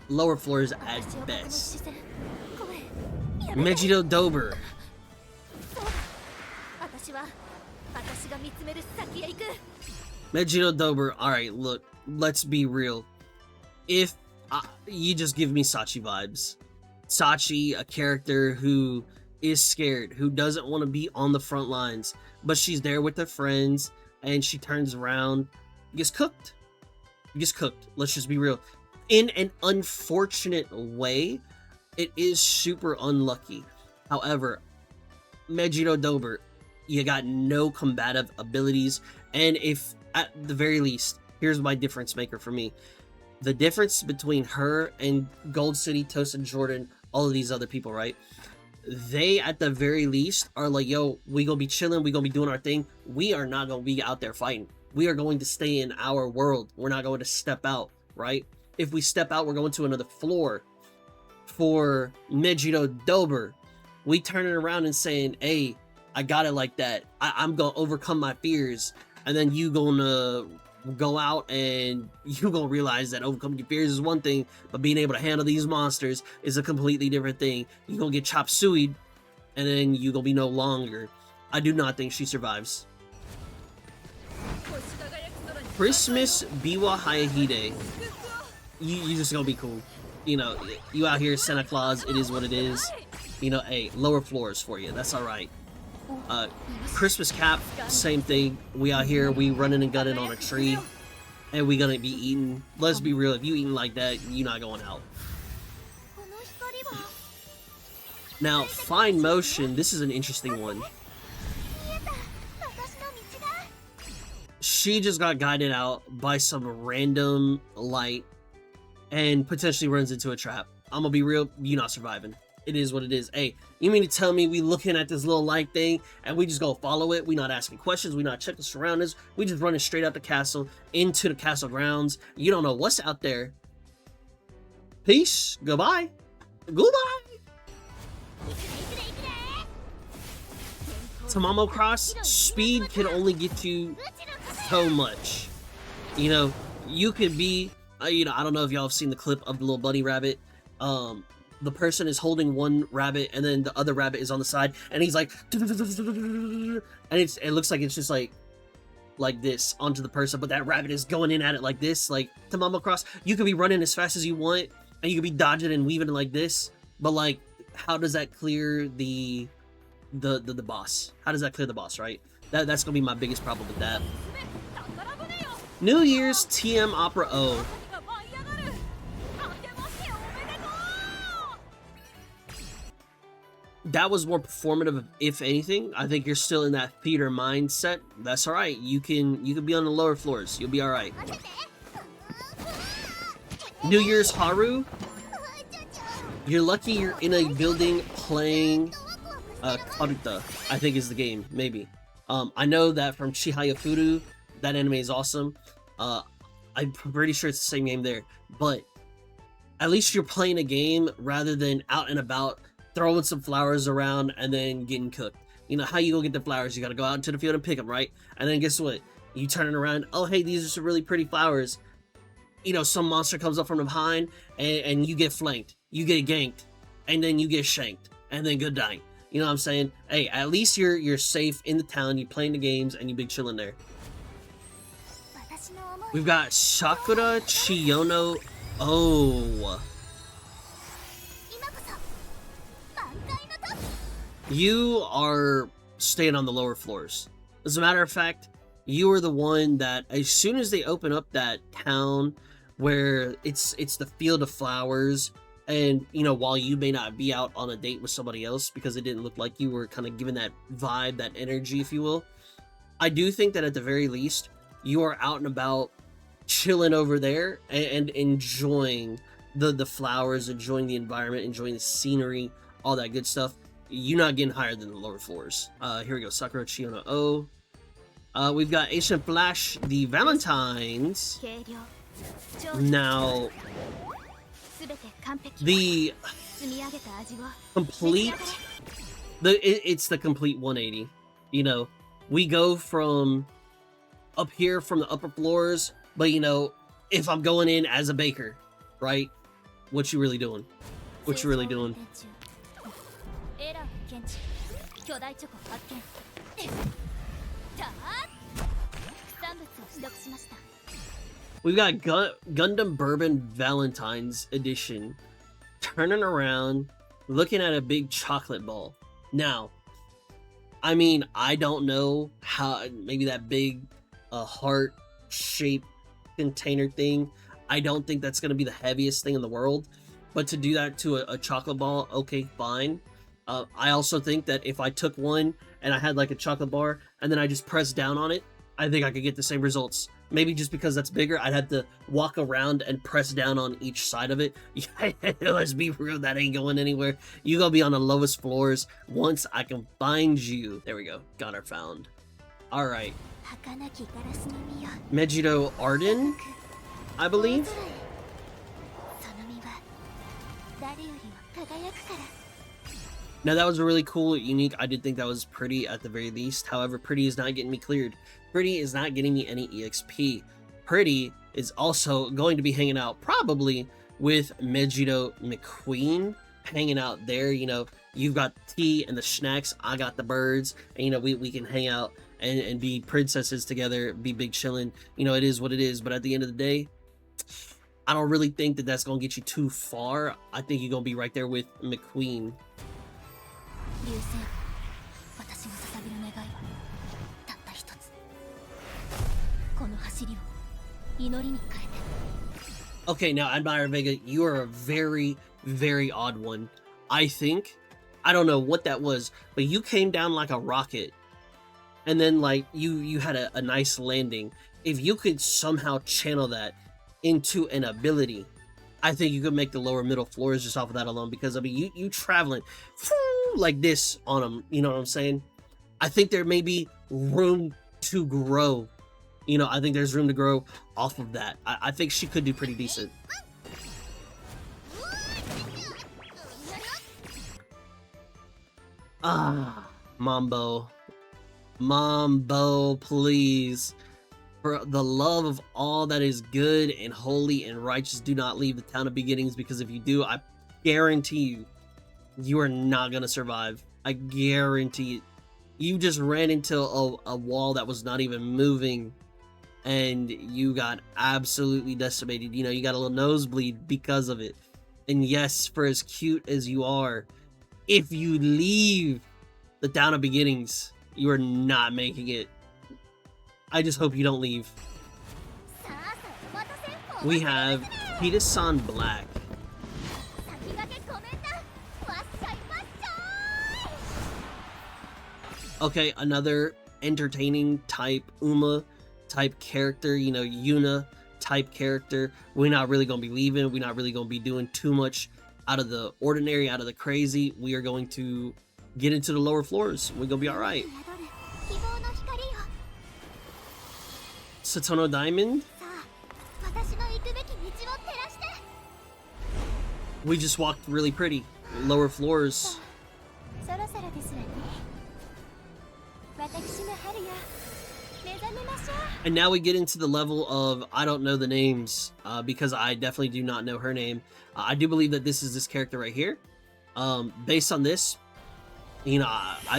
Lower floors at best. Megiddo Dober. Megiddo Dober, alright, look, let's be real. If you just give me Sachi vibes. Sachi, a character who is scared, who doesn't want to be on the front lines, but she's there with her friends, and she turns around, gets cooked. Gets cooked. Let's just be real. In an unfortunate way, it is super unlucky. However, Megiddo Dober, you got no combative abilities, and if, at the very least, here's my difference maker for me. The difference between her and Gold City, Tosin Jordan, all of these other people, right? They, at the very least, are like, yo, we gonna be chilling, we gonna be doing our thing. We are not gonna be out there fighting. We are going to stay in our world. We're not going to step out, right? If we step out, we're going to another floor. For Mejiro Dober, we turn it around and saying, hey, I got it like that. I'm gonna overcome my fears. And then you gonna go out and you gonna realize that overcoming your fears is one thing, but being able to handle these monsters is a completely different thing. You gonna get chop sueyed, and then you gonna be no longer. I do not think she survives. Christmas Biwa Hayahide. You just gonna be cool. You know, you out here, Santa Claus, it is what it is. You know, hey, lower floors for you, that's alright. Christmas Cap, same thing. We out here, we running and gunning on a tree, and we gonna be eating. Let's be real, if you eating like that, you're not going out. Now, Fine Motion, this is an interesting one. She just got guided out by some random light and potentially runs into a trap. I'm gonna be real, you're not surviving. It is what it is. Hey, you mean to tell me we looking at this little light thing and we just go follow it? We not asking questions, we not checking surroundings, we just running straight out the castle, into the castle grounds. You don't know what's out there. Peace, goodbye, goodbye. Tamamo Cross, speed can only get you so much. You know, you could be, you know, I don't know if y'all have seen the clip of the little bunny rabbit. The person is holding one rabbit and then the other rabbit is on the side and he's like, and it looks like it's just like this onto the person, but that rabbit is going in at it like this. Like, Tamamo Cross, you could be running as fast as you want and you could be dodging and weaving like this, but like, how does that clear the boss? How does that clear the boss, right? That's gonna be my biggest problem with that. New Year's TM Opera O. That was more performative, if anything. I think you're still in that theater mindset. That's all right. You can be on the lower floors. You'll be all right. New Year's Haru. You're lucky you're in a building playing Karuta, I think is the game, maybe. I know that from Chihaya Furu, that anime is awesome. I'm pretty sure it's the same game there, but at least you're playing a game rather than out and about throwing some flowers around and then getting cooked. You know, how you go get the flowers? You gotta go out into the field and pick them, right? And then guess what? You turn it around, oh hey, these are some really pretty flowers. You know, some monster comes up from behind and you get flanked. You get ganked. And then you get shanked. And then good night. You know what I'm saying? Hey, at least you're safe in the town, you playing the games, and you big chilling there. We've got Sakura Chiyono. Oh. You are staying on the lower floors. As a matter of fact, you are the one that, as soon as they open up that town where it's the field of flowers, and you know, while you may not be out on a date with somebody else because it didn't look like you were kind of given that vibe, that energy, if you will, I do think that at the very least you are out and about chilling over there and enjoying the flowers, enjoying the environment, enjoying the scenery, all that good stuff. You're not getting higher than the lower floors. Here we go, Sakura Chiyono O. We've got Asian Flash, the Valentines. Now, the complete, it's the complete 180. You know, we go from up here from the upper floors, but you know, if I'm going in as a baker, right? What you really doing? What you really doing? We've got Gundam Bourbon Valentine's Edition. Turning around, looking at a big chocolate ball. Now, I mean, I don't know how, maybe that big heart-shaped container thing, I don't think that's going to be the heaviest thing in the world. But to do that to a chocolate ball, okay, fine. I also think that if I took one and I had like a chocolate bar and then I just pressed down on it, I think I could get the same results. Maybe just because that's bigger, I'd have to walk around and press down on each side of it. Let's be real, that ain't going anywhere. You gonna be on the lowest floors once I can find you. There we go, got her found. Alright. Megiddo Arden, I believe? Now that was a really cool, unique, I did think that was pretty at the very least. However, pretty is not getting me cleared. Pretty is not getting me any EXP. Pretty is also going to be hanging out probably with Megiddo McQueen, hanging out there. You know, you've got tea and the snacks, I got the birds, and you know, we can hang out and be princesses together, be big chillin'. You know, it is what it is, but at the end of the day, I don't really think that that's gonna get you too far. I think you're gonna be right there with McQueen. Okay, now Admire Vega, you are a very, very odd one. I think, I don't know what that was, but you came down like a rocket, and then like you had a nice landing. If you could somehow channel that into an ability, I think you could make the lower middle floors just off of that alone, because I mean you traveling like this on them, you know what I'm saying? I think there may be room to grow. You know, I think there's room to grow off of that. I think she could do pretty decent. Ah, Mambo. Mambo, please. For the love of all that is good and holy and righteous, do not leave the town of beginnings, because if you do, I guarantee you, you are not gonna survive. I guarantee it. You just ran into a wall that was not even moving, and you got absolutely decimated. You know, you got a little nosebleed because of it. And yes, for as cute as you are, if you leave the town of beginnings, you are not making it. I just hope you don't leave. We have Peter-san Black. Okay, another entertaining type Uma type character, you know, Yuna type character. We're not really going to be leaving. We're not really going to be doing too much out of the ordinary, out of the crazy. We are going to get into the lower floors. We're going to be all right. Satono Diamond. We just walked really pretty. Lower floors. And now we get into the level of, I don't know the names, because I definitely do not know her name. I do believe that this is this character right here. Based on this, you know,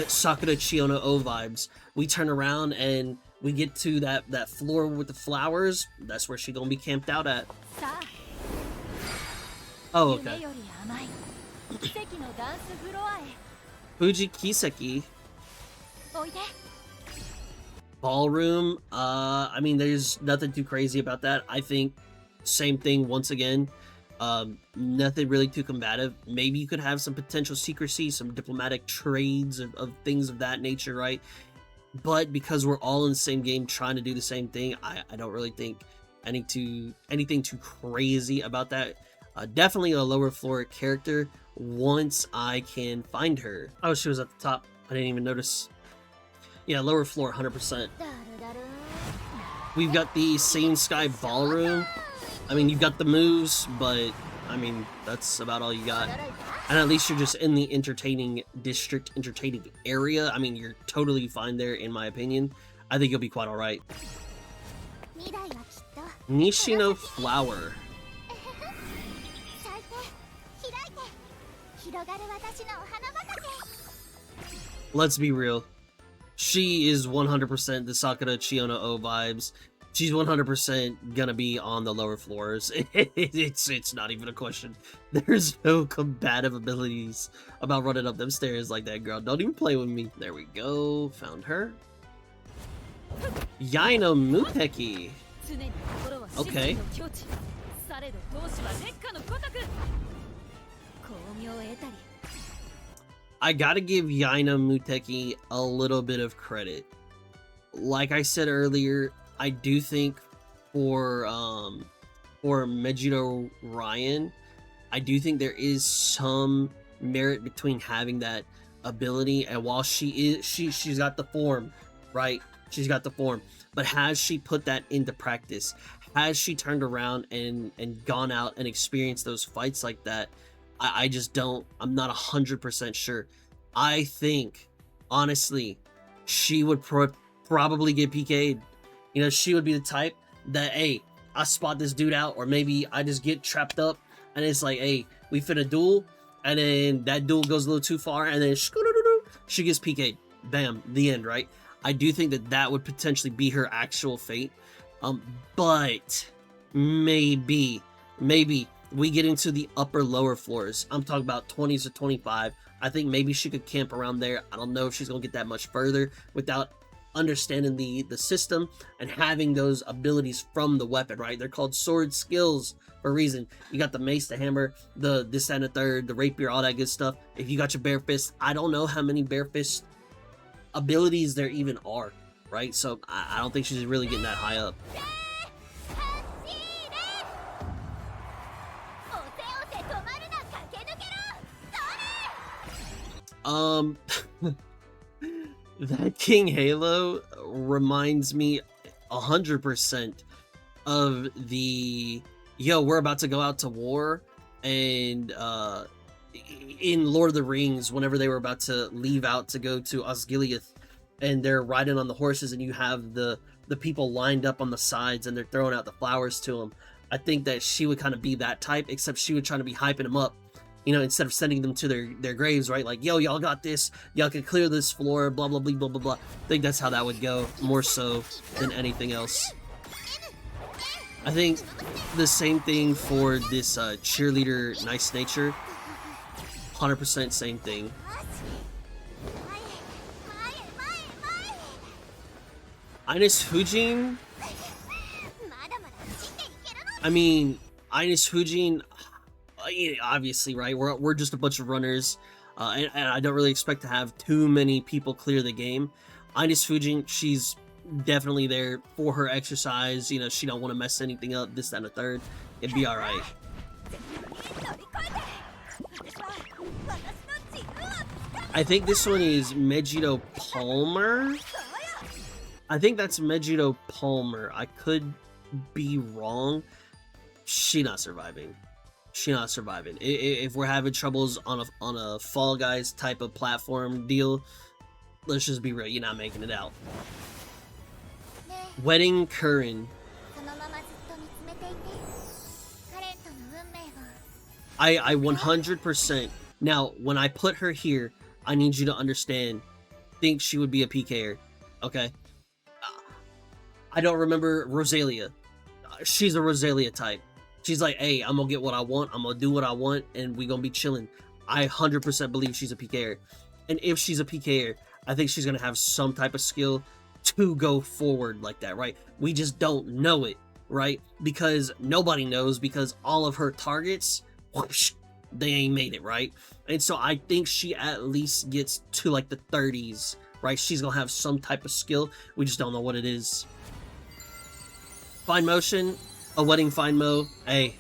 Sakura Chiono O vibes. We turn around and we get to that floor with the flowers. That's where she gonna be camped out at. Oh, okay. Fuji Kiseki. Ballroom. I mean, there's nothing too crazy about that. I think same thing once again. Nothing really too combative. Maybe you could have some potential secrecy, some diplomatic trades of things of that nature, right? But because we're all in the same game trying to do the same thing, I don't really think anything too crazy about that. Definitely a lower floor character once I can find her. Oh, she was at the top. I didn't even notice. Yeah, lower floor, 100%. We've got the Same Sky Ballroom. I mean, you've got the moves, but, I mean, that's about all you got. And at least you're just in the entertaining district, entertaining area. I mean, you're totally fine there, in my opinion. I think you'll be quite alright. Nishino Flower. Let's be real. She is 100% the Sakura Chiono O vibes. She's 100% gonna be on the lower floors. It's not even a question. There's no combative abilities about running up them stairs like that, girl. Don't even play with me. There we go. Found her. Yaino Muteki. Okay. I gotta give Yaina Muteki a little bit of credit. Like I said earlier, I do think for Megiddo Ryan, I do think there is some merit between having that ability, and while she's got the form, right? She's got the form. But has she put that into practice? Has she turned around and gone out and experienced those fights like that? I just don't. I'm not 100% sure. I think, honestly, she would probably get PK'd. You know, she would be the type that, hey, I spot this dude out, or maybe I just get trapped up, and it's like, hey, we fit a duel, and then that duel goes a little too far, and then she gets PK'd. Bam, the end, right? I do think that that would potentially be her actual fate. But maybe we get into the upper lower floors. I'm talking about 20s to 25. I think maybe she could camp around there. I don't know if she's gonna get that much further without understanding the system and having those abilities from the weapon, right? They're called sword skills for a reason. You got the mace, the hammer, the this and the third, the rapier, all that good stuff. If you got your bare fist, I don't know how many bare fist abilities there even are, right? So I don't think she's really getting that high up. That King Halo reminds me 100% of the we're about to go out to war, and in Lord of the Rings, whenever they were about to leave out to go to Osgiliath, and they're riding on the horses, and you have the people lined up on the sides, and they're throwing out the flowers to them. I think that she would kind of be that type, except she would try to be hyping them up, you know, instead of sending them to their graves, right? Like, yo, y'all got this, y'all can clear this floor, blah blah blah blah blah blah. I think that's how that would go, more so than anything else. I think the same thing for this cheerleader nice nature. 100% same thing. Ines Fujin, I mean, Ines Fujin, obviously, right? We're just a bunch of runners, and I don't really expect to have too many people clear the game. Ines Fujin, she's definitely there for her exercise. You know, she don't want to mess anything up, this, that, and the third. It'd be all right. I think this one is Megiddo Palmer. I think that's Megiddo Palmer. I could be wrong. She not surviving. She not surviving. If we're having troubles on a Fall Guys type of platform deal, let's just be real. You're not making it out. Wedding Curran. I 100%. Now, when I put her here, I need you to understand. Think she would be a PKer, okay? I don't remember Rosalia. She's a Rosalia type. She's like, hey, I'm gonna get what I want. I'm gonna do what I want, and we gonna be chilling. I 100% believe she's a PKer. And if she's a PKer, I think she's gonna have some type of skill to go forward like that, right? We just don't know it, right? Because nobody knows, because all of her targets, whoosh, they ain't made it, right? And so I think she at least gets to like the 30s, right? She's gonna have some type of skill. We just don't know what it is. Fine motion, a wedding fine mo. Hey,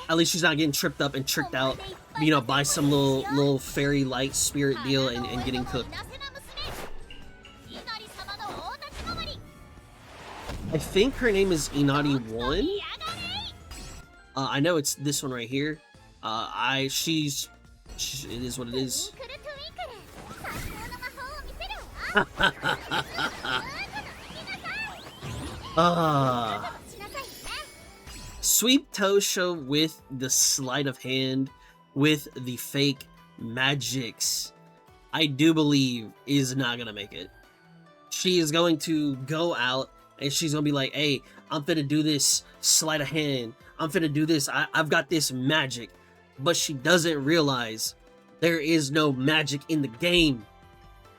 at least she's not getting tripped up and tricked out, you know, by some little fairy light spirit deal and getting cooked. I think her name is Inari 1. I know it's this one right here. It is what it is. Sweep Tosho with the sleight of hand, with the fake magics, I do believe is not gonna make it. She is going to go out and she's gonna be like, hey, I'm finna do this sleight of hand. I'm finna do this. I've got this magic. But she doesn't realize there is no magic in the game.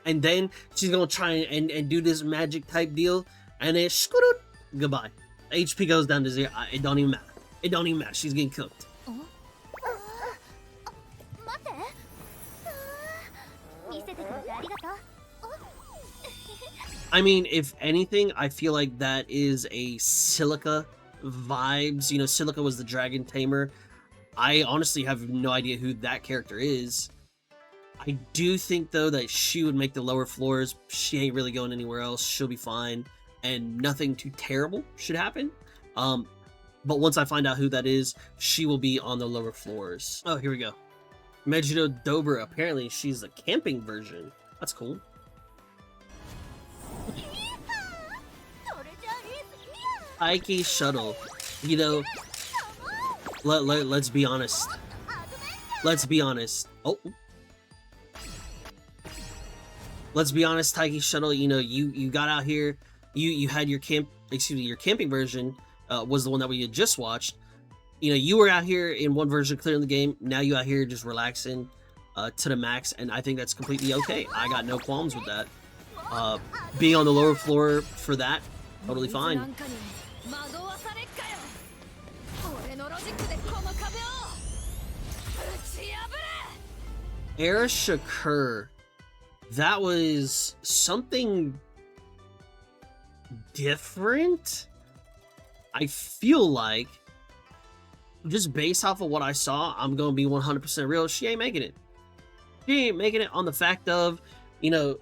And then she's gonna try and do this magic type deal, and then goodbye. HP goes down to 0. It don't even matter. It don't even matter. She's getting cooked. I mean, if anything, I feel like that is a Silica vibes. You know, Silica was the dragon tamer. I honestly have no idea who that character is. I do think though that she would make the lower floors. She ain't really going anywhere else. She'll be fine, and nothing too terrible should happen. But once I find out who that is, she will be on the lower floors. Oh, here we go. Megiddo Dober. Apparently, she's the camping version. That's cool. Ike Shuttle. You know, let's be honest. Let's be honest. Oh. Let's be honest, Taiki Shuttle, you know, you got out here, you had your your camping version was the one that we had just watched. You know, you were out here in one version clearing the game, now you out here just relaxing to the max, and I think that's completely okay. I got no qualms with that. Being on the lower floor for that, totally fine. Era Shakur. That was something different. I feel like, just based off of what I saw, I'm gonna be 100% real. She ain't making it. She ain't making it on the fact of, you know,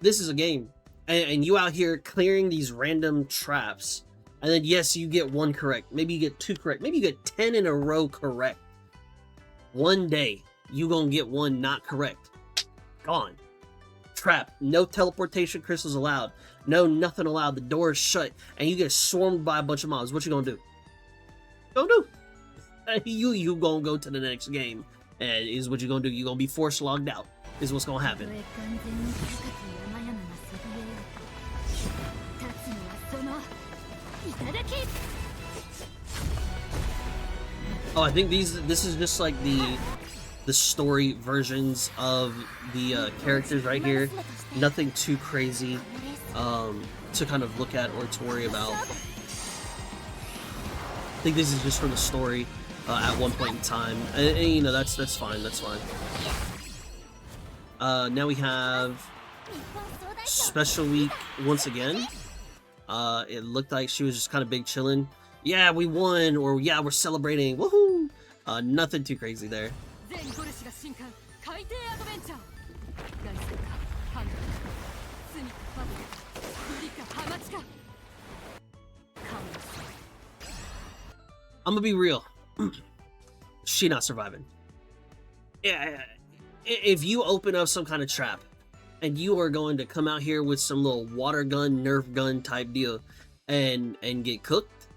this is a game, and you out here clearing these random traps, and then yes, you get one correct. Maybe you get two correct. Maybe you get 10 in a row correct. One day, you gonna get one not correct. Gone. Trap. No teleportation crystals allowed. No nothing allowed. The door is shut, and you get swarmed by a bunch of mobs. What you gonna do? Gonna do? You gonna go to the next game, and is what you gonna do. You gonna be force logged out. Is what's gonna happen. Oh, I think this is just like the story versions of the characters right here. Nothing too crazy to kind of look at or to worry about. I think this is just from the story at one point in time, and you know, that's fine. That's fine. Now we have Special Week once again. It looked like she was just kind of big chilling. Yeah, we won, or yeah, we're celebrating. Woohoo! Nothing too crazy there. I'm gonna be real. She not surviving. Yeah, if you open up some kind of trap and you are going to come out here with some little water gun, Nerf gun type deal and get cooked,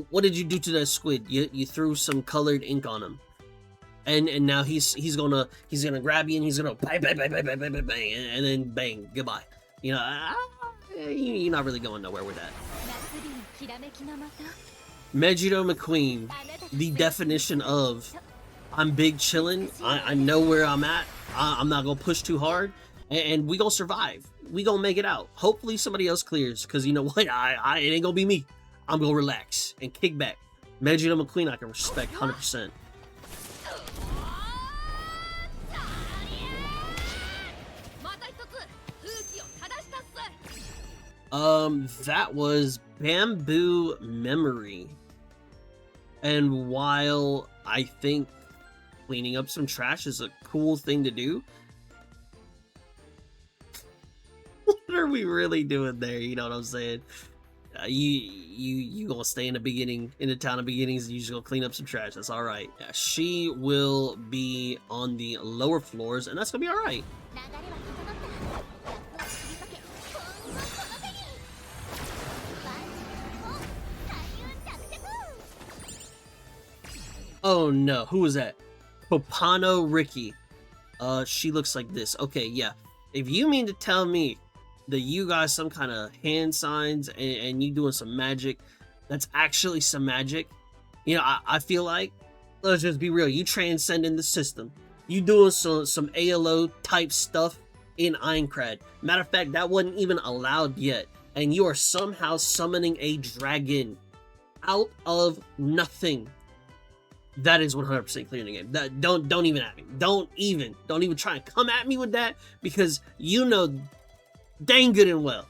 what did you do to that squid? You threw some colored ink on him, and now he's gonna grab you and he's gonna bang, and then bang, goodbye. You know, you're not really going nowhere with that. Megiddo McQueen, the definition of I'm big chillin'. I know where I'm at. I'm not gonna push too hard, and we gonna survive. We gonna make it out. Hopefully somebody else clears, because you know what? It ain't gonna be me. I'm gonna relax and kick back. Megiddo McQueen I can respect 100%. That was Bamboo Memory. And while I think cleaning up some trash is a cool thing to do, what are we really doing there? You know what I'm saying? You gonna stay in the town of beginnings, and you just gonna clean up some trash. That's all right. Yeah, she will be on the lower floors, and that's gonna be all right. Oh no, who was that? Popano Ricky. She looks like this. Okay, yeah. If you mean to tell me that you got some kind of hand signs and you doing some magic, that's actually some magic, you know, I feel like, let's just be real, you transcending the system. You doing some ALO type stuff in Aincrad. Matter of fact, that wasn't even allowed yet, and you are somehow summoning a dragon out of nothing. That is 100% clear in the game. That don't even at me. Don't even try and come at me with that, because you know dang good and well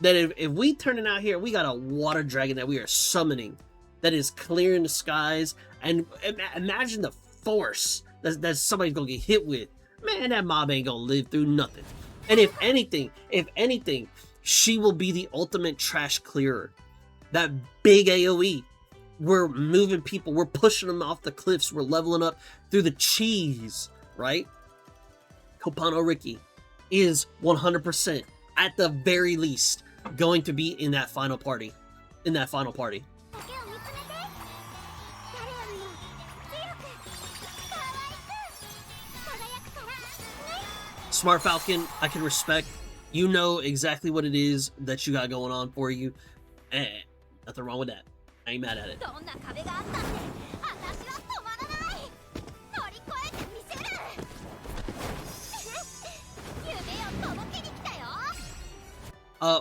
that if we turn it out here, we got a water dragon that we are summoning that is clearing the skies, and imagine the force that somebody's gonna get hit with man, that mob ain't gonna live through nothing. And if anything, she will be the ultimate trash clearer. That big AoE. We're moving people, we're pushing them off the cliffs, we're leveling up through the cheese, right? Kopano Riki is 100%, at the very least, going to be in that final party. Smart Falcon, I can respect. You know exactly what it is that you got going on for you. Nothing wrong with that. I ain't mad at it.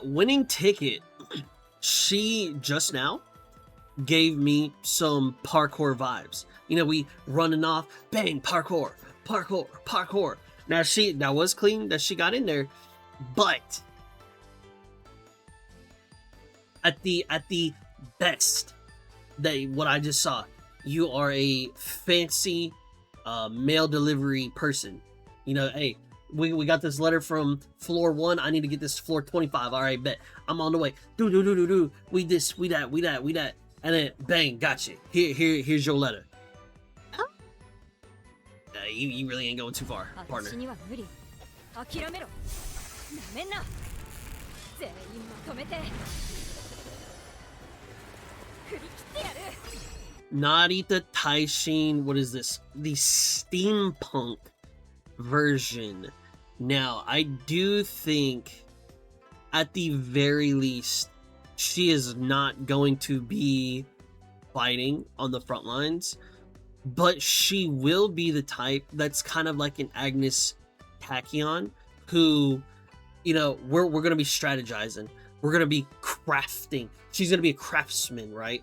Winning Ticket, she just now gave me some parkour vibes. You know, we running off, bang, parkour, parkour, parkour. Now that was clean that she got in there, but at the best, what I just saw, you are a fancy mail delivery person. You know, hey, we got this letter from floor 1. I need to get this to floor 25. All right, bet. I'm on the way. Do. We this, we that. And then bang, gotcha. Here's your letter. Huh? You really ain't going too far, partner. Narita Taishin, what is this? The steampunk version. Now, I do think, at the very least, she is not going to be fighting on the front lines, but she will be the type that's kind of like an Agnes Tachyon, who, you know, we're going to be strategizing. We're going to be crafting. She's going to be a craftsman, right?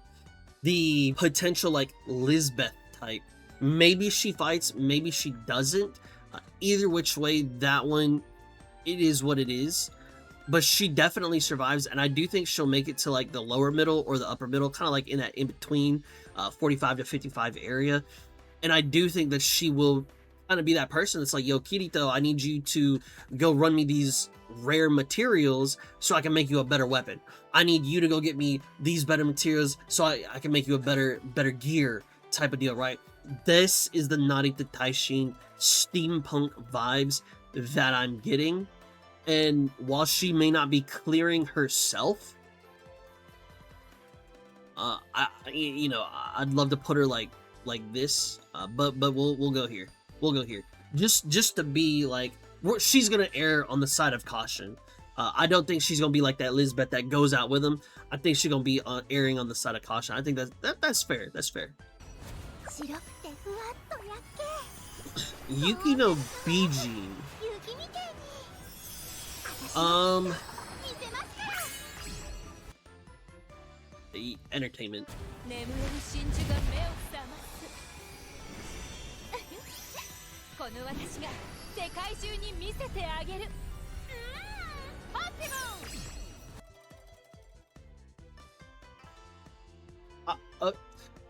The potential, like, Lisbeth type. Maybe she fights, maybe she doesn't. Either which way, that one, it is what it is. But she definitely survives, and I do think she'll make it to, like, the lower middle or the upper middle, kind of like in that in-between 45 to 55 area. And I do think that she will kind of be that person that's like, yo, Kirito, I need you to go run me these rare materials so I can make you a better weapon. I need you to go get me these better materials so I can make you a better gear type of deal, right? This is the Narita Taishin steampunk vibes that I'm getting. And while she may not be clearing herself, I'd love to put her like this, but we'll go here. We'll go here. Just to be like, she's gonna err on the side of caution. I don't think she's gonna be like that Lisbeth that goes out with him. I think she's gonna be erring on the side of caution. I think that's fair. That's fair. Yuki no Bijin. Entertainment.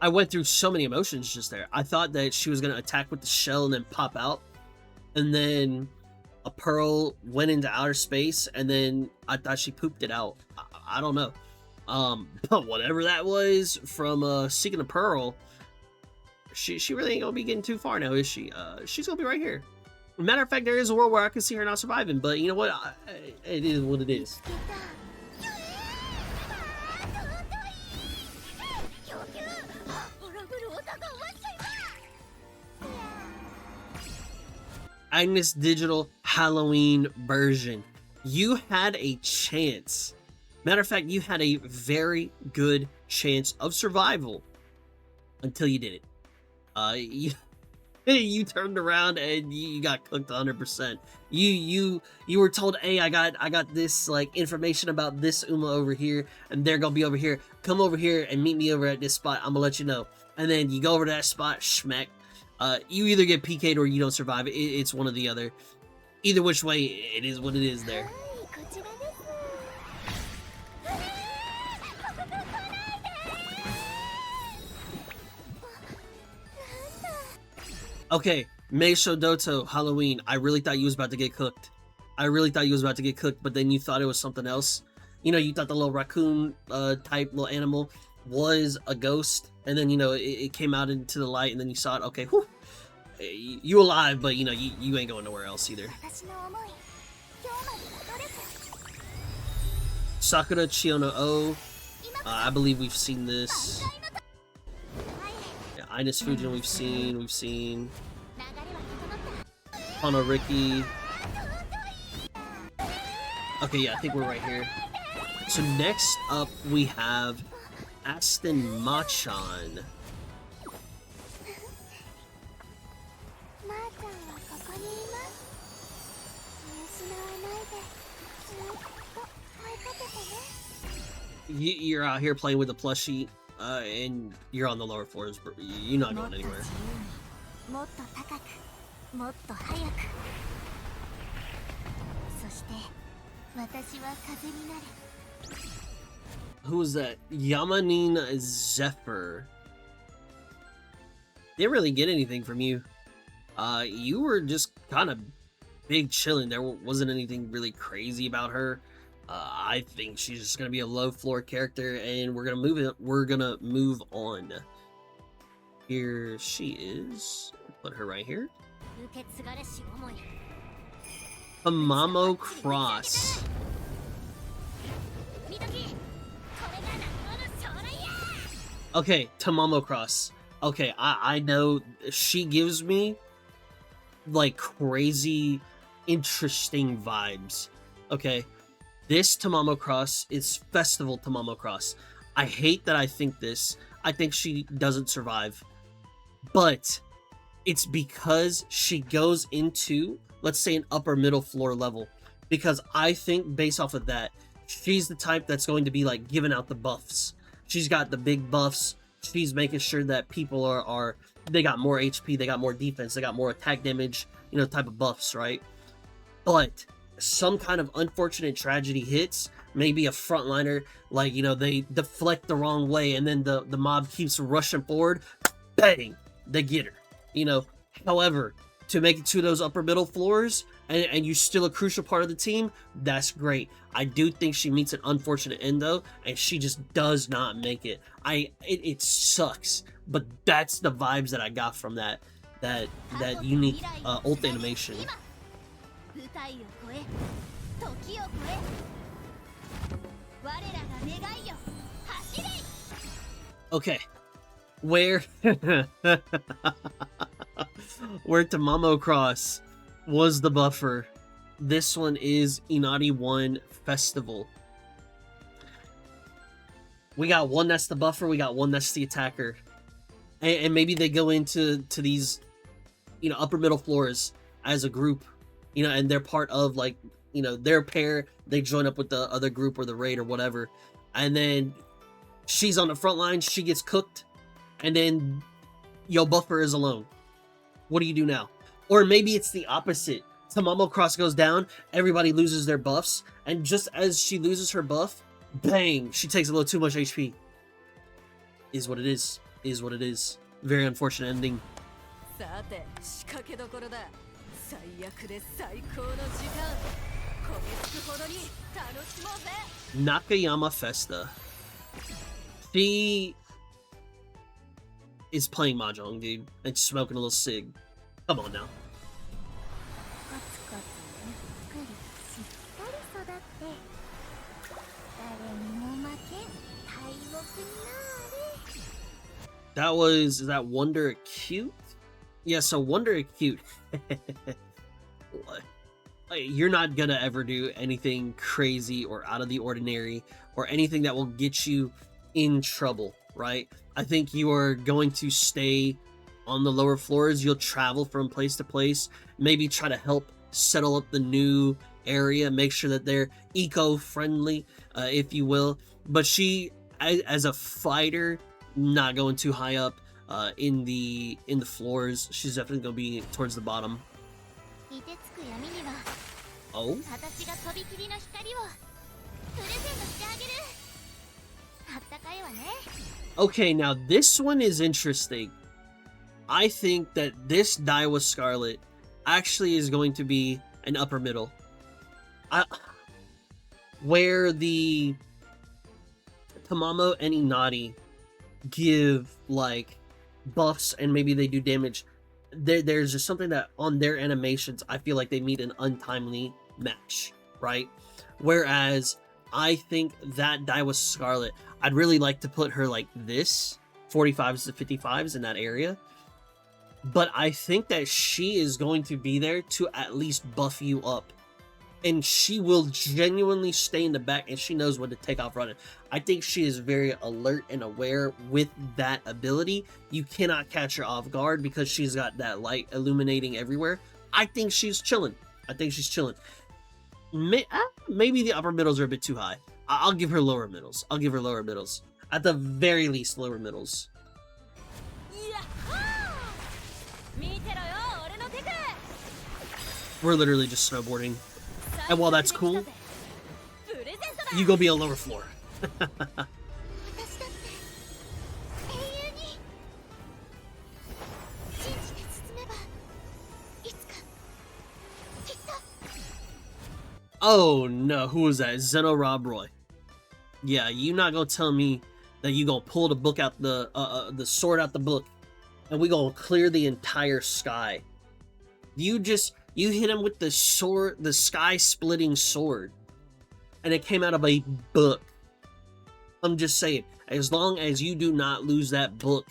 I went through so many emotions just there. I thought that she was gonna attack with the shell and then pop out, and then a pearl went into outer space, and then I thought she pooped it out. I don't know. But whatever that was from Seeking a Pearl, she really ain't gonna be getting too far now, is she? She's gonna be right here. Matter of fact, there is a world where I can see her not surviving, but you know what? It is what it is. Agnes Digital Halloween version. You had a chance. Matter of fact, you had a very good chance of survival until you did it. You turned around and you got cooked 100%. You were told, hey, I got this like information about this Uma over here, and they're gonna be over here. Come over here and meet me over at this spot. I'm gonna let you know. And then you go over to that spot, schmeck. You either get PK'd or you don't survive. It's one or the other. Either which way, it is what it is there. Okay, Meisho Doto, Halloween. I really thought you was about to get cooked. I really thought you was about to get cooked, but then you thought it was something else. You know, you thought the little raccoon type little animal was a ghost, and then, you know, it came out into the light, and then you saw it. Okay, whew. You alive, but, you know, you ain't going nowhere else either. Sakura Chiono O. I believe we've seen this. Yeah, Ines Fujin we've seen. Hono Riki. Okay, yeah, I think we're right here. So next up we have Aston Machan. You're out here playing with a plushie, and you're on the lower floors, but you're not going anywhere. Who is that? Yamanin Zephyr. Didn't really get anything from you. You were just kind of big chilling. There wasn't anything really crazy about her. I think she's just gonna be a low floor character, and we're gonna move on. Here she is. Put her right here. Amamo Cross. Okay, Tamamo Cross. Okay, I know she gives me like crazy interesting vibes. Okay, this Tamamo Cross is Festival Tamamo Cross. I hate that I think this. I think she doesn't survive, but it's because she goes into, let's say, an upper middle floor level, because I think based off of that, she's the type that's going to be like giving out the buffs. She's got the big buffs. She's making sure that people are they got more HP, they got more defense, they got more attack damage, you know, type of buffs, right? But some kind of unfortunate tragedy hits, maybe a frontliner, like, you know, they deflect the wrong way, and then the mob keeps rushing forward, bang, they get her, you know. However, to make it to those upper middle floors, and you're still a crucial part of the team, that's great. I do think she meets an unfortunate end though, and she just does not make it. It sucks, but that's the vibes that I got from that unique ult animation. Okay, where Tamamo Cross was the buffer, this one is Inari 1 Festival. We got one that's the buffer, we got one that's the attacker. And maybe they go into these, you know, upper middle floors as a group, you know, and they're part of, like, you know, their pair, they join up with the other group or the raid or whatever. And then she's on the front line, she gets cooked, and then yo buffer is alone. What do you do now? Or maybe it's the opposite. Tamamo Cross goes down, everybody loses their buffs, and just as she loses her buff, bang, she takes a little too much HP. Is what it is. Is what it is. Very unfortunate ending. Nakayama Festa. She is playing Mahjong, dude, and smoking a little cig. Come on now. Is that Wonder Acute? Yeah, so Wonder Acute. You're not gonna ever do anything crazy or out of the ordinary or anything that will get you in trouble, right? I think you are going to stay on the lower floors. You'll travel from place to place, maybe try to help settle up the new area, make sure that they're eco-friendly, if you will. But she, as a fighter, not going too high up in the floors. She's definitely gonna be towards the bottom. Oh. Okay, now this one is interesting. I think that this Daiwa Scarlet actually is going to be an upper middle. Where the Tamamo and Inari give like buffs and maybe they do damage, there's just something that on their animations I feel like they meet an untimely match, right? Whereas I think that Daiwa Scarlet, I'd really like to put her like this, 45s to 55s in that area. But I think that she is going to be there to at least buff you up. And she will genuinely stay in the back, and she knows when to take off running. I think she is very alert and aware with that ability. You cannot catch her off guard because she's got that light illuminating everywhere. I think she's chilling. Maybe the upper middles are a bit too high. I'll give her lower middles. At the very least, lower middles. We're literally just snowboarding. And while that's cool, you go be a lower floor. Oh no, who was that? Zeno Rob Roy. Yeah, you not gonna tell me that you gonna pull the book out the sword out the book and we gonna clear the entire sky. You hit him with the sword, the sky-splitting sword, and it came out of a book. I'm just saying, as long as you do not lose that book,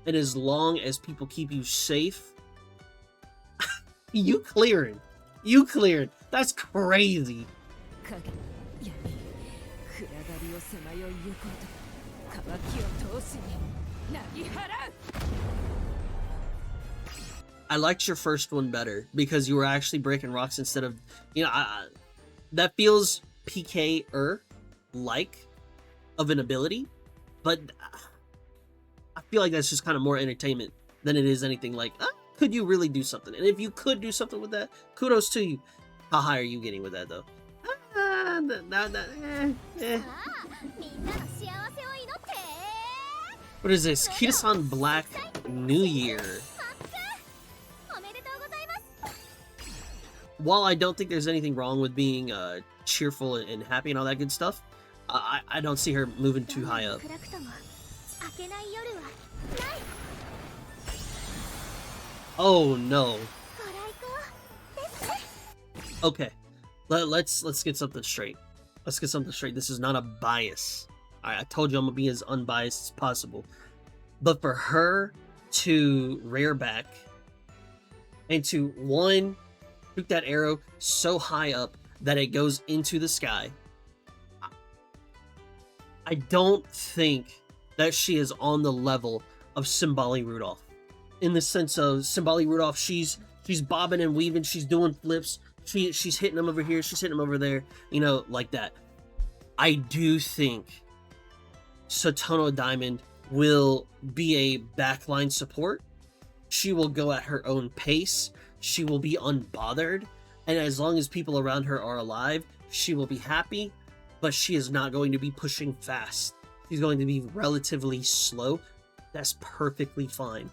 and as long as people keep you safe, you clearing. That's crazy. I liked your first one better because you were actually breaking rocks instead of, that feels PK-er like of an ability, but I feel like that's just kind of more entertainment than it is anything like, could you really do something? And if you could do something with that, kudos to you. How high are you getting with that though? What is this? Kitasan Black New Year. While I don't think there's anything wrong with being cheerful and happy and all that good stuff, I don't see her moving too high up. Oh no. Okay, let's get something straight. This is not a bias. I told you I'm gonna be as unbiased as possible. But for her to rear back and to shoot that arrow so high up that it goes into the sky, I don't think that she is on the level of Symboli Rudolph. In the sense of Symboli Rudolph, she's bobbing and weaving, she's doing flips, she's hitting them over here, she's hitting them over there, like that. I do think Satono Diamond will be a backline support. She will go at her own pace. She will be unbothered. And as long as people around her are alive, she will be happy. But she is not going to be pushing fast. She's going to be relatively slow. That's perfectly fine.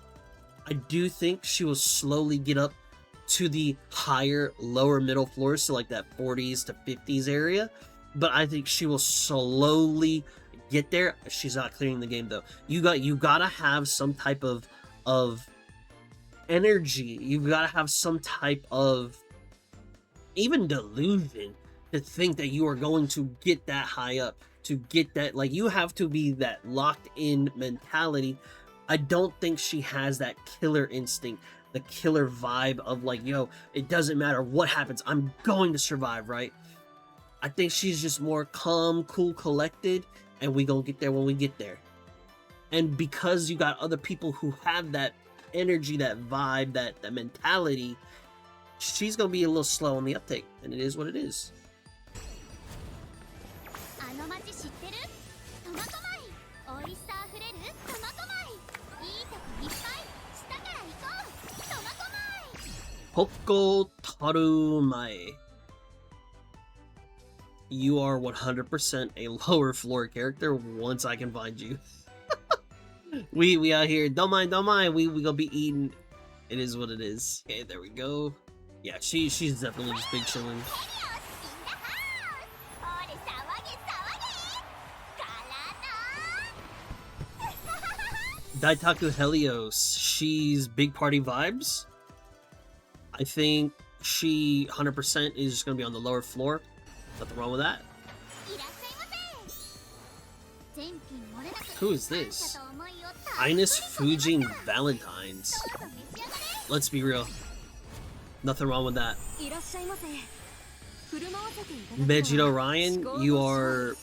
I do think she will slowly get up to the higher, lower middle floors, so like that 40s to 50s area. But I think she will slowly get there. She's not clearing the game though. You gotta have some type of energy. You've gotta have some type of even delusion to think that you are going to get that high up, to get that, like, you have to be that locked in mentality. I don't think she has that killer instinct, the killer vibe of like, yo, it doesn't matter what happens, I'm going to survive, right? I think she's just more calm, cool, collected, and we gonna get there when we get there. And because you got other people who have that energy, that vibe, that mentality, she's gonna be a little slow on the uptake, and it is what it is. Hoko Tarumae. You are 100% a lower floor character once I can find you. We out here. Don't mind, don't mind. We gonna be eating. It is what it is. Okay, there we go. Yeah, she's definitely just big chilling. Daitaku Helios. She's big party vibes. I think she 100% is just gonna be on the lower floor. Nothing wrong with that. Who is this? Ines Fujin Valentines. Let's be real. Nothing wrong with that. Megito Ryan, you are,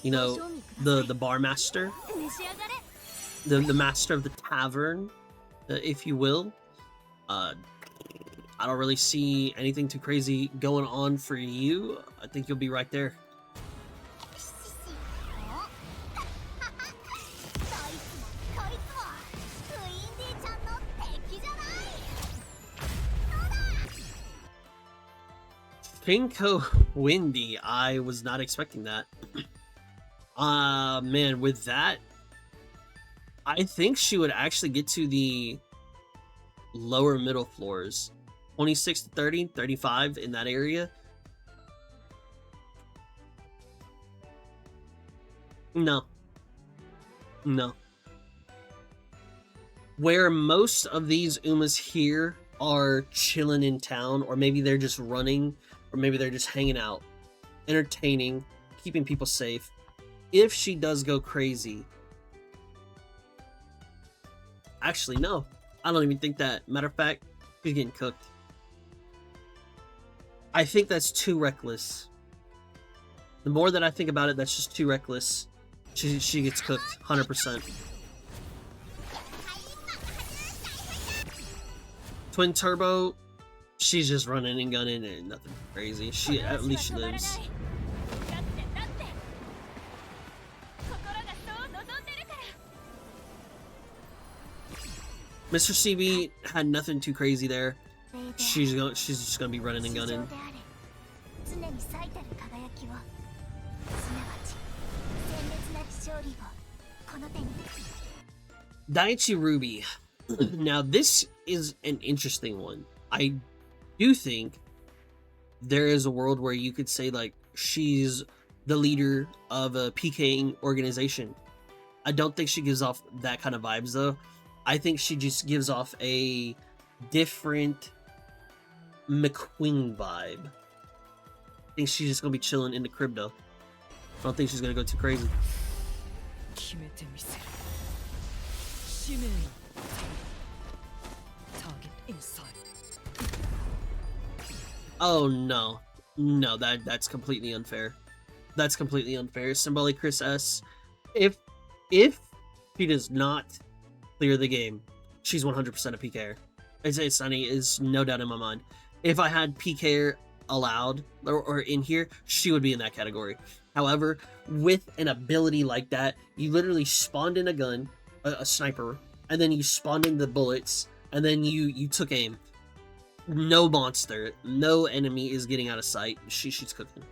you know, the bar master. The master of the tavern, if you will. I don't really see anything too crazy going on for you. I think you'll be right there. Pinko Windy, I was not expecting that. Man, with that, I think she would actually get to the lower middle floors. 26 to 30, 35 in that area. No. No. Where most of these Umas here are chilling in town, or maybe they're just running, or maybe they're just hanging out, entertaining, keeping people safe. If she does go crazy... Actually, no. I don't even think that. Matter of fact, she's getting cooked. I think that's too reckless. The more that I think about it, that's just too reckless. She gets cooked, 100%. Twin Turbo, she's just running and gunning and nothing crazy. She at least she lives. Mr. CB had nothing too crazy there. She's just gonna be running and gunning. Daiichi Ruby. Now this is an interesting one. I do think there is a world where you could say like she's the leader of a PKing organization. I don't think she gives off that kind of vibes though. I think she just gives off a different McQueen vibe. I think she's just gonna be chilling in the crib though. I don't think she's gonna go too crazy. Oh no. No, that's completely unfair. That's completely unfair. Symbolic Chris S. If she does not clear the game, she's 100% a PKer. It's Sunny is no doubt in my mind. If I had PKer allowed or in here, she would be in that category. However, with an ability like that, you literally spawned in a gun, a sniper, and then you spawned in the bullets, and then you took aim. No monster, no enemy is getting out of sight. She's cooking.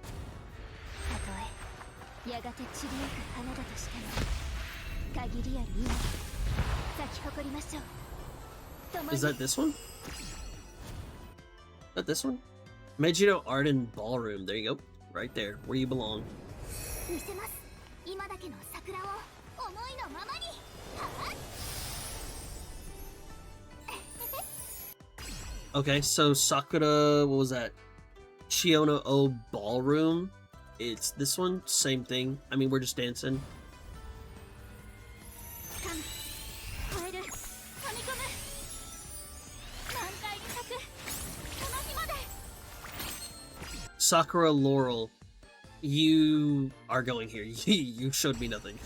Is that this one? Is that this one? Megito Arden Ballroom. There you go. Right there, where you belong. Okay, so Sakura, what was that? Chiono O Ballroom. It's this one, same thing. I mean, we're just dancing. Sakura Laurel, you are going here. You showed me nothing.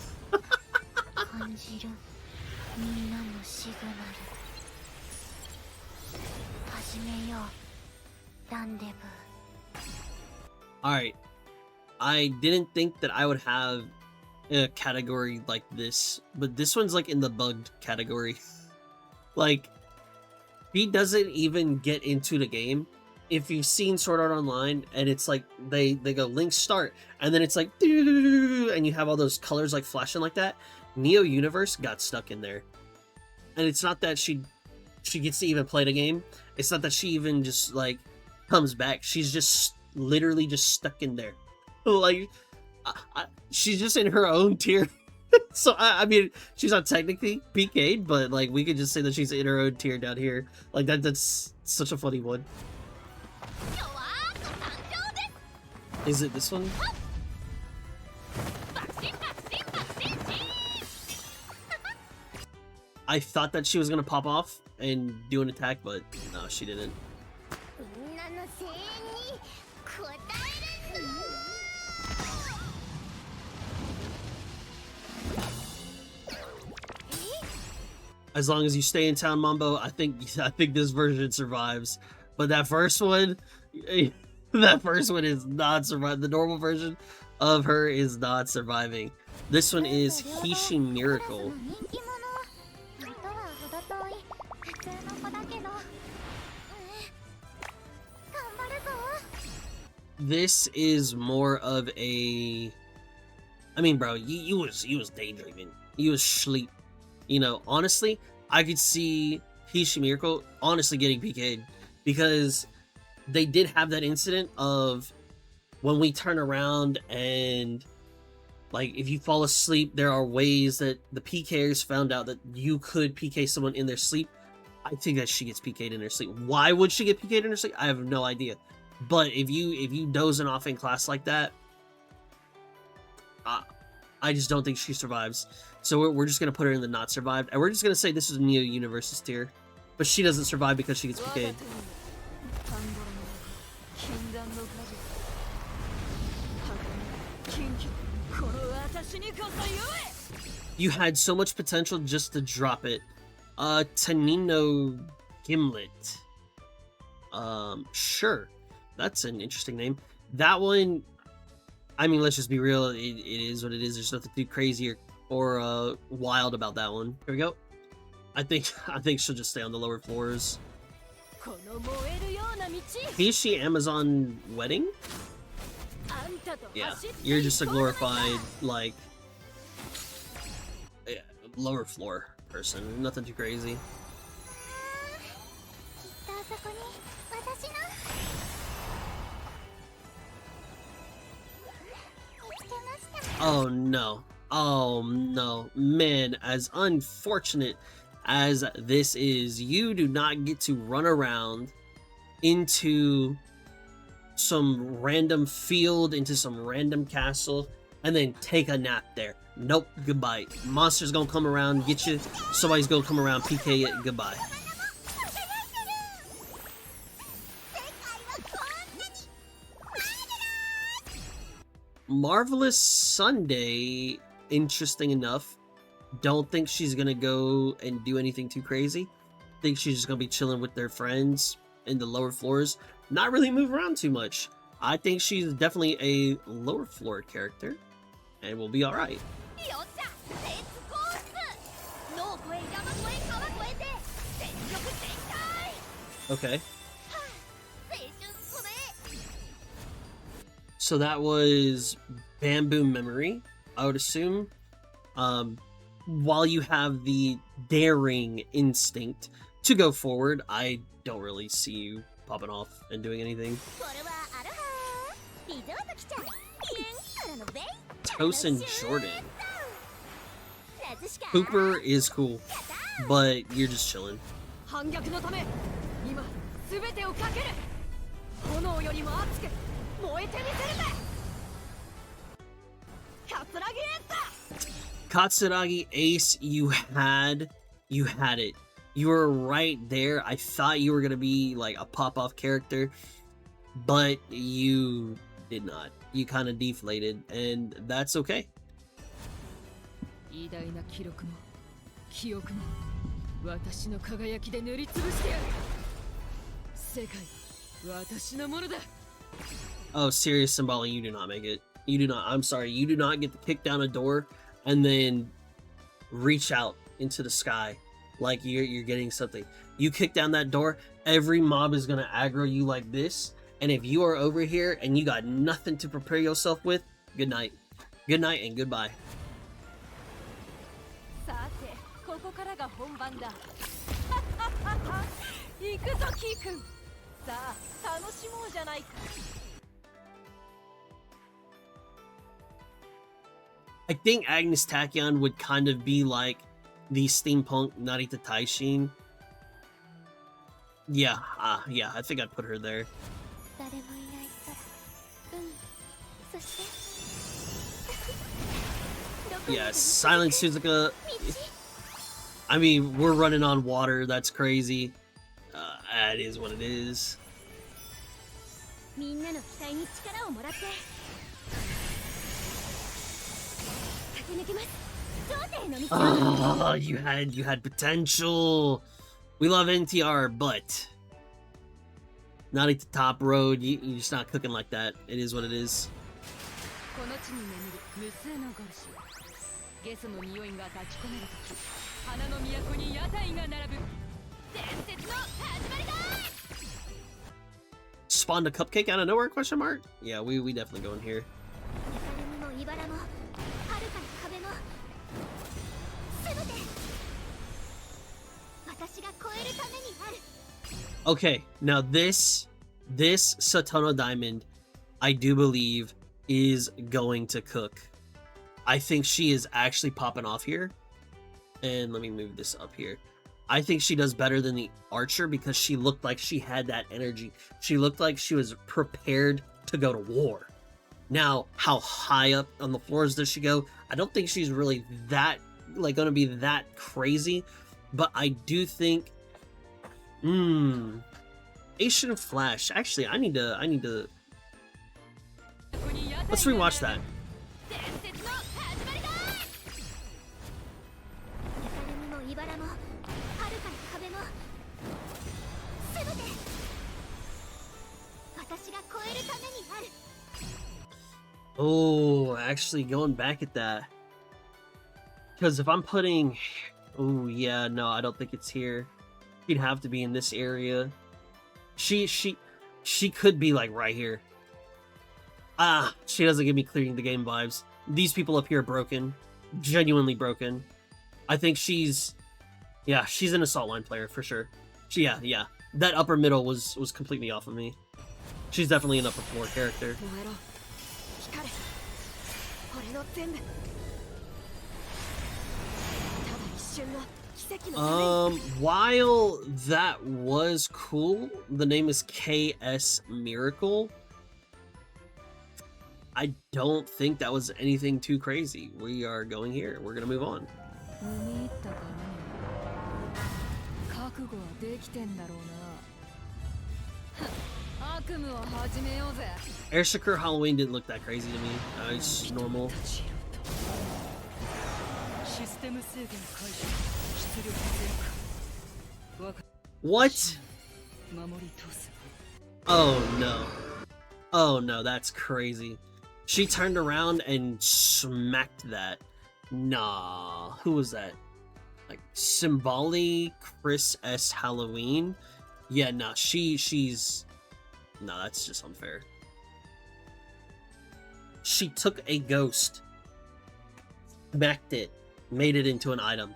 Alright, I didn't think that I would have a category like this, but this one's like in the bugged category. Like, he doesn't even get into the game. If you've seen Sword Art Online, and it's like they go link start, and then it's like and you have all those colors like flashing like that. Neo Universe got stuck in there. And it's not that she gets to even play the game. It's not that she even just, like, comes back. She's just literally just stuck in there. Like, she's just in her own tier. So, I mean, she's not technically PK'd, but, like, we could just say that she's in her own tier down here. Like, that's such a funny one. Is it this one? I thought that she was gonna pop off and do an attack, but no, she didn't. As long as you stay in town, Mambo, I think this version survives. But that first one, that first one is not surviving. The normal version of her is not surviving. This one is Hishi Miracle. This is more of a, I mean, bro, you was daydreaming. You was sleep. You know, honestly, I could see Hishi Miracle honestly getting PK'd because they did have that incident of when we turn around and, like, if you fall asleep, there are ways that the PKers found out that you could PK someone in their sleep. I think that she gets PK'd in her sleep. Why would she get PK'd in her sleep? I have no idea. But if you dozing off in class like that, I just don't think she survives. So we're just gonna put her in the not survived, and we're just gonna say this is Neo Universe's tier, but she doesn't survive because she gets PK'd. You had so much potential just to drop it. Tanino Gimlet. Sure. That's an interesting name. That one, I mean, let's just be real. It is what it is. There's nothing too crazy or wild about that one. Here we go. I think she'll just stay on the lower floors. Is she Amazon Wedding? Yeah, you're just a glorified, like, lower floor person. Nothing too crazy. Oh no. Oh no. Man, as unfortunate as this is, you do not get to run around into some random field, into some random castle, and then take a nap there. Nope, goodbye. Monster's gonna come around, get you. Somebody's gonna come around, PK it, goodbye. Marvelous Sunday, interesting enough. Don't think she's gonna go and do anything too crazy. Think she's just gonna be chilling with their friends in the lower floors. Not really move around too much. I think she's definitely a lower floor character, and we'll be alright. Okay. So that was Bamboo Memory, I would assume. While you have the daring instinct to go forward, I don't really see you popping off and doing anything. Tosin Jordan. Cooper is cool, but you're just chilling. Katsuragi Ace, you had it. You were right there. I thought you were gonna be like a pop-off character, but you did not. You kind of deflated, and that's okay. Oh, serious Symbolic, you do not make it. You do not. I'm sorry. You do not get to kick down a door and then reach out into the sky like you're getting something. You kick down that door, every mob is gonna aggro you like this, and if you are over here and you got nothing to prepare yourself with, good night. Good night and goodbye. からが本番だ。行くぞキー君。さあ楽しもうじゃないか。I think Agnes Tachyon would kind of be like the steampunk Narita Taishin. Yeah, yeah, I think I'd put her there. Yeah, Silent Suzuka. I mean, we're running on water. That's crazy. That is what it is. Oh, you had potential. We love NTR, but not at the top road. You're just not cooking like that. It is what it is. Spawned a cupcake out of nowhere? Question mark? Yeah, we definitely go in here. Okay, now this Satono Diamond, I do believe, is going to cook. I think she is actually popping off here. And let me move this up here. I think she does better than the Archer because she looked like she had that energy. She looked like she was prepared to go to war. Now, how high up on the floors does she go? I don't think she's really that, like, gonna be that crazy. But I do think... Asian Flash. Actually, I need to... Let's rewatch that. Oh, actually going back at that. Because if I'm putting... Oh, yeah, no, I don't think it's here. She'd have to be in this area. She could be, like, right here. Ah, she doesn't give me clearing the game vibes. These people up here are broken. Genuinely broken. I think she's... Yeah, she's an assault line player, for sure. Yeah. That upper middle was completely off of me. She's definitely an upper floor character. While that was cool, the name is KS Miracle. I don't think that was anything too crazy. We are going here. We're gonna move on. Air Shakur Halloween didn't look that crazy to me. It's normal. What? Oh no. Oh no, that's crazy. She turned around and smacked that. Nah. Who was that? Like Symboli Chris S. Halloween? Yeah, nah, she's... No, that's just unfair. She took a ghost, smacked it, made it into an item.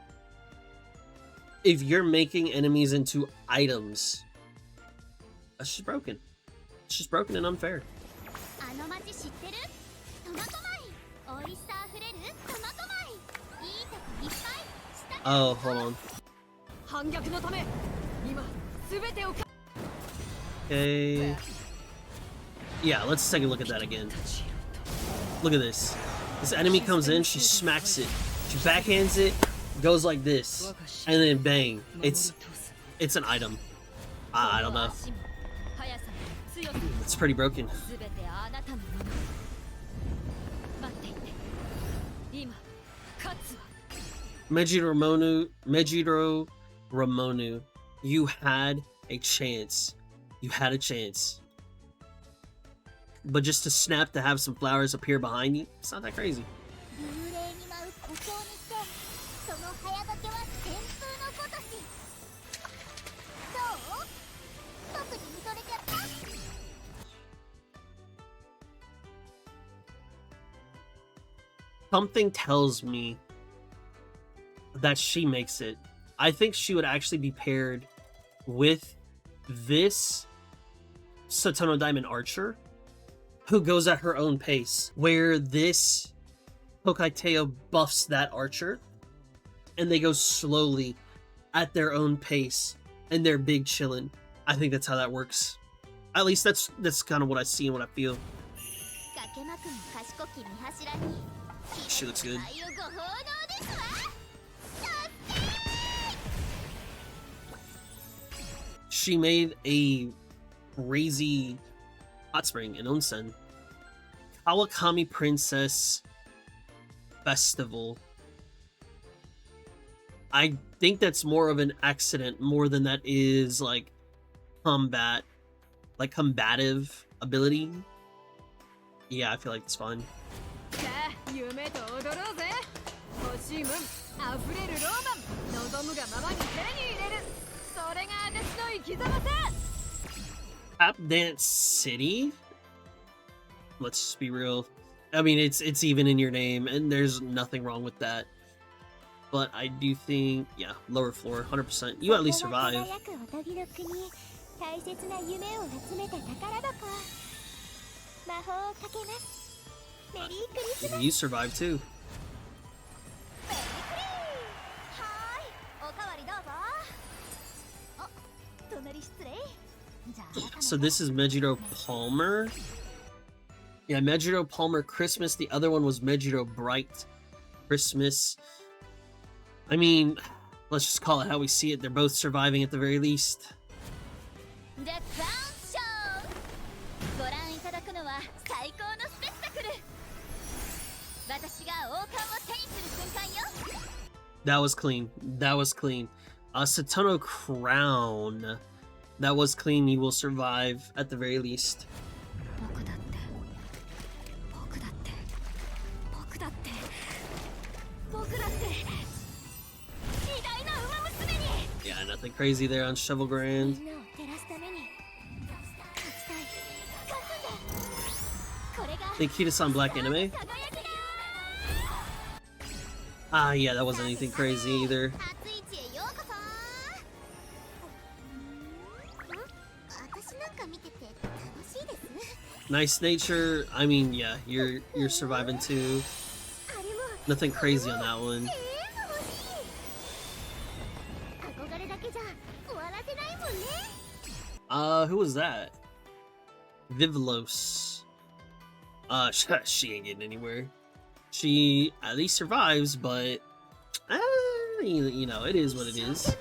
If you're making enemies into items, that's just broken. It's just broken and unfair. Oh, hold on. Okay. Yeah, let's take a look at that again. Look at this. This enemy comes in, she smacks it. She backhands it, goes like this, and then bang. It's an item. I don't know. It's pretty broken. Mejiro Ramonu, you had a chance. You had a chance. But just to snap to have some flowers appear behind you, it's not that crazy. Something tells me that she makes it I think she would actually be paired with this Satono Diamond Archer, who goes at her own pace, where this Tokaiteo buffs that archer, and they go slowly at their own pace, and they're big chillin'. I think that's how that works. At least that's kind of what I see and what I feel. She looks good. She made a crazy hot spring in Onsen. Kawakami Princess Festival. I think that's more of an accident more than that is like combative ability. Yeah, I feel like it's fun. Tap Dance City? Let's just be real. I mean, it's even in your name, and there's nothing wrong with that. But I do think, yeah, lower floor, 100%. You at least survive. You survive too. So this is Mejiro Palmer. Yeah, Mejiro Palmer Christmas. The other one was Mejiro Bright Christmas. I mean, let's just call it how we see it. They're both surviving at the very least. That was clean. That was clean. Satono Crown. That was clean. You will survive at the very least. Yeah, nothing crazy there on Shovel Grand. Nikita-san Black Anime? Ah, yeah, that wasn't anything crazy either. Nice nature. I mean, yeah, you're surviving too. Nothing crazy on that one. Who was that? Vivlos. She ain't getting anywhere. She at least survives, but you know, it is what it is.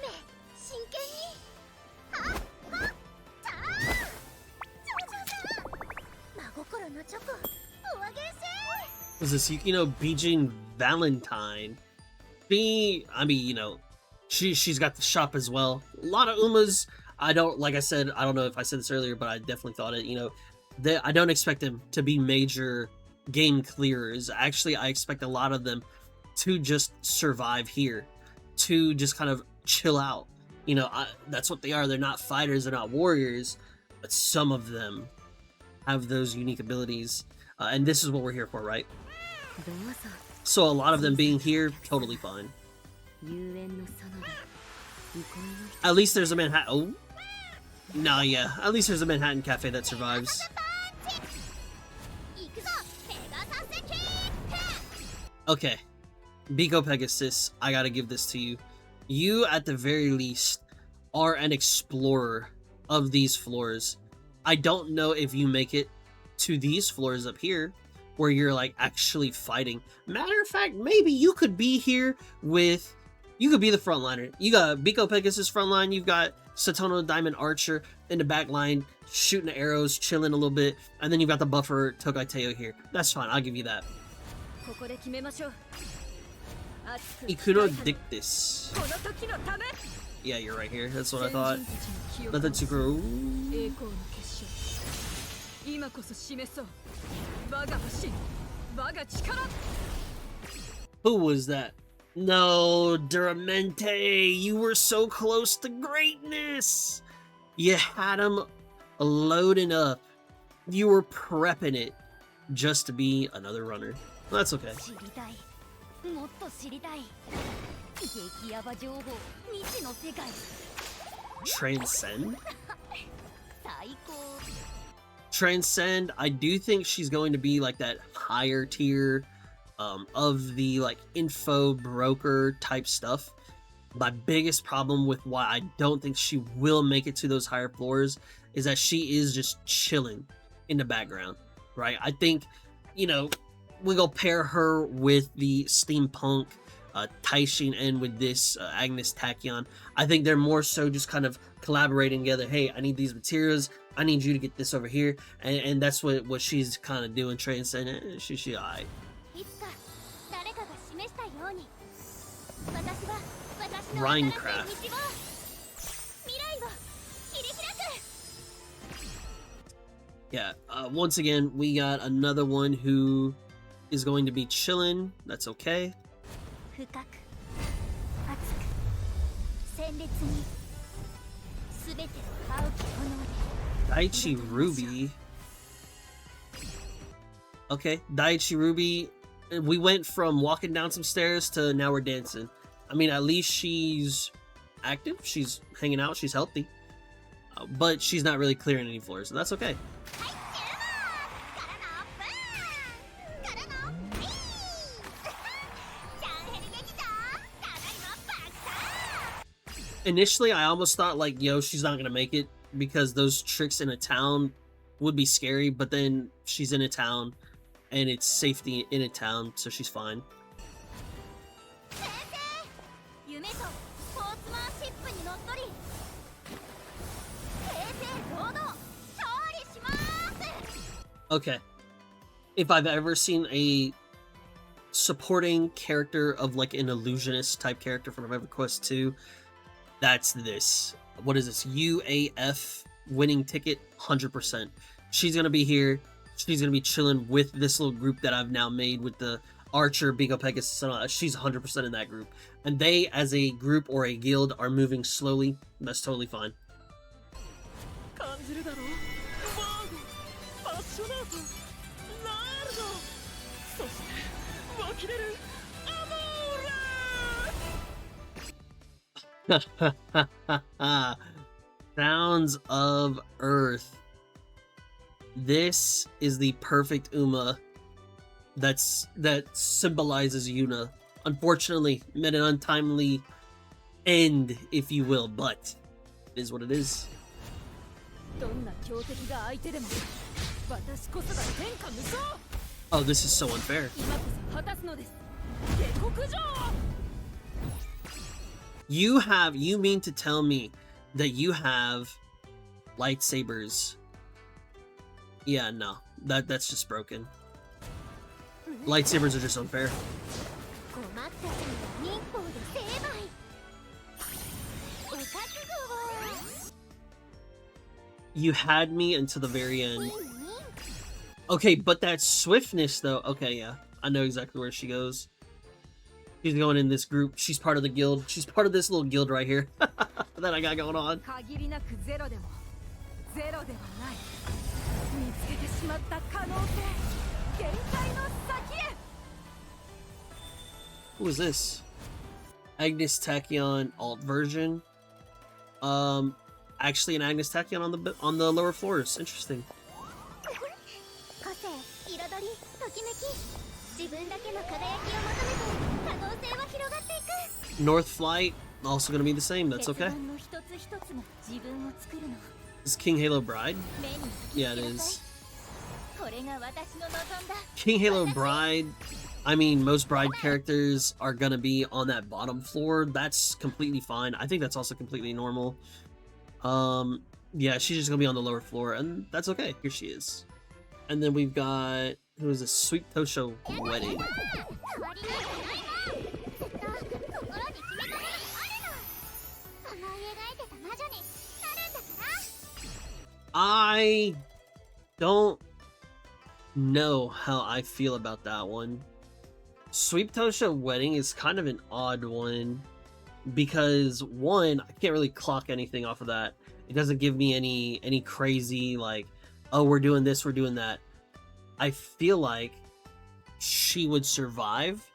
Was this Yukino Bijin Valentine? I mean, you know, she's got the shop as well. A lot of Umas. Like I said, I don't know if I said this earlier, but I definitely thought it. You know, I don't expect them to be major game clearers. Actually, I expect a lot of them to just survive here, to just kind of chill out. You know, that's what they are. They're not fighters, they're not warriors, but some of them have those unique abilities. And this is what we're here for, right? So a lot of them being here, totally fine. At least there's a Manhattan. Oh, nah, yeah. At least there's a Manhattan Cafe that survives. Okay, Biko Pegasus, I gotta give this to you. You, at the very least, are an explorer of these floors. I don't know if you make it to these floors up here, where you're like actually fighting. Matter of fact, maybe you could be here with... You could be the frontliner. You got Biko Pegasus frontline, you've got Satono Diamond Archer in the back line, shooting arrows, chilling a little bit, and then you've got the buffer Tokaiteo here. That's fine, I'll give you that. Ikuno Dictus. Yeah, you're right here. That's what I thought. Let the Tsukuro. Who was that? No, Duramente, you were so close to greatness. You had him loading up. You were prepping it just to be another runner. That's okay. 激ヤバ情報未知の世界 Transcend? 最高 Transcend, I do think she's going to be like that higher tier of the like info broker type stuff. My biggest problem with why I don't think she will make it to those higher floors is that she is just chilling in the background, right? I think, you know, we go pair her with the steampunk Taishin and with this Agnes Tachyon. I think they're more so just kind of collaborating together. Hey, I need these materials. I need you to get this over here, and that's what she's kind of doing. Transcend, she alright. いつか誰かが示したように私は私の Aincrad. 新しい道を未来を切り開く Yeah, once again, we got another one who is going to be chilling. That's okay. 深く熱く鮮烈に全てを青き炎で Daichi Ruby. Okay, Daichi Ruby. We went from walking down some stairs to now we're dancing. I mean, at least she's active. She's hanging out. She's healthy. But she's not really clearing any floors, so that's okay. Initially, I almost thought, like, yo, she's not gonna make it because those tricks in a town would be scary, but then she's in a town and it's safety in a town, so she's fine. 夢とスポーツマンシップにのっとり正々堂々勝利します Okay. If I've ever seen a supporting character of like an illusionist type character from EverQuest 2, that's this. What is this? UAF winning ticket? 100%. She's gonna be here. She's gonna be chilling with this little group that I've now made with the Archer, Bingo Pegasus, and all that. She's 100% in that group. And they, as a group or a guild, are moving slowly. That's totally fine. 感じるだろうバーゴパッショナートラールドそして湧き出るアモーラ Sounds of Earth. This is the perfect Uma that symbolizes Yuna. Unfortunately, met an untimely end, if you will, but it is what it is. どんな強敵が相手でも私こそが天下無双 Oh, this is so unfair. 今こそ果たすのです下克上 You mean to tell me that you have lightsabers? Yeah, no. That's just broken. Lightsabers are just unfair. 困ったちゃんが忍法で成敗お覚悟を You had me until the very end. うんうん Okay, but that swiftness, though. Okay, yeah. I know exactly where she goes. She's going in this group. She's part of the guild. She's part of this little guild right here that I got going on. 限りなくゼロでもゼロではない見つけてしまった可能性限界の先へ Who is this? Agnes Tachyon alt version. Actually, an Agnes Tachyon on the lower floors. Interesting. 個性彩りときめき自分だけの輝きを求めて可能性は広がっていく North Flight also gonna be the same. That's okay. 結論の一つ一つが自分を作るの Is King Halo Bride? 目に Yeah, it is. これが私の望んだ King Halo Bride. I mean, most Bride characters are gonna be on that bottom floor. That's completely fine. I think that's also completely normal. Yeah, she's just gonna be on the lower floor, and that's okay. Here she is. And then we've got, who is this? Sweet Tosho Wedding. 変わりなんてないわずっと心に決めたものがあるの思い描いてた魔女になるんだから I don't know how I feel about that one. Sweet Tosho Wedding is kind of an odd one because one, I can't really clock anything off of that. It doesn't give me any crazy like, oh, we're doing this, we're doing that. I feel like she would survive,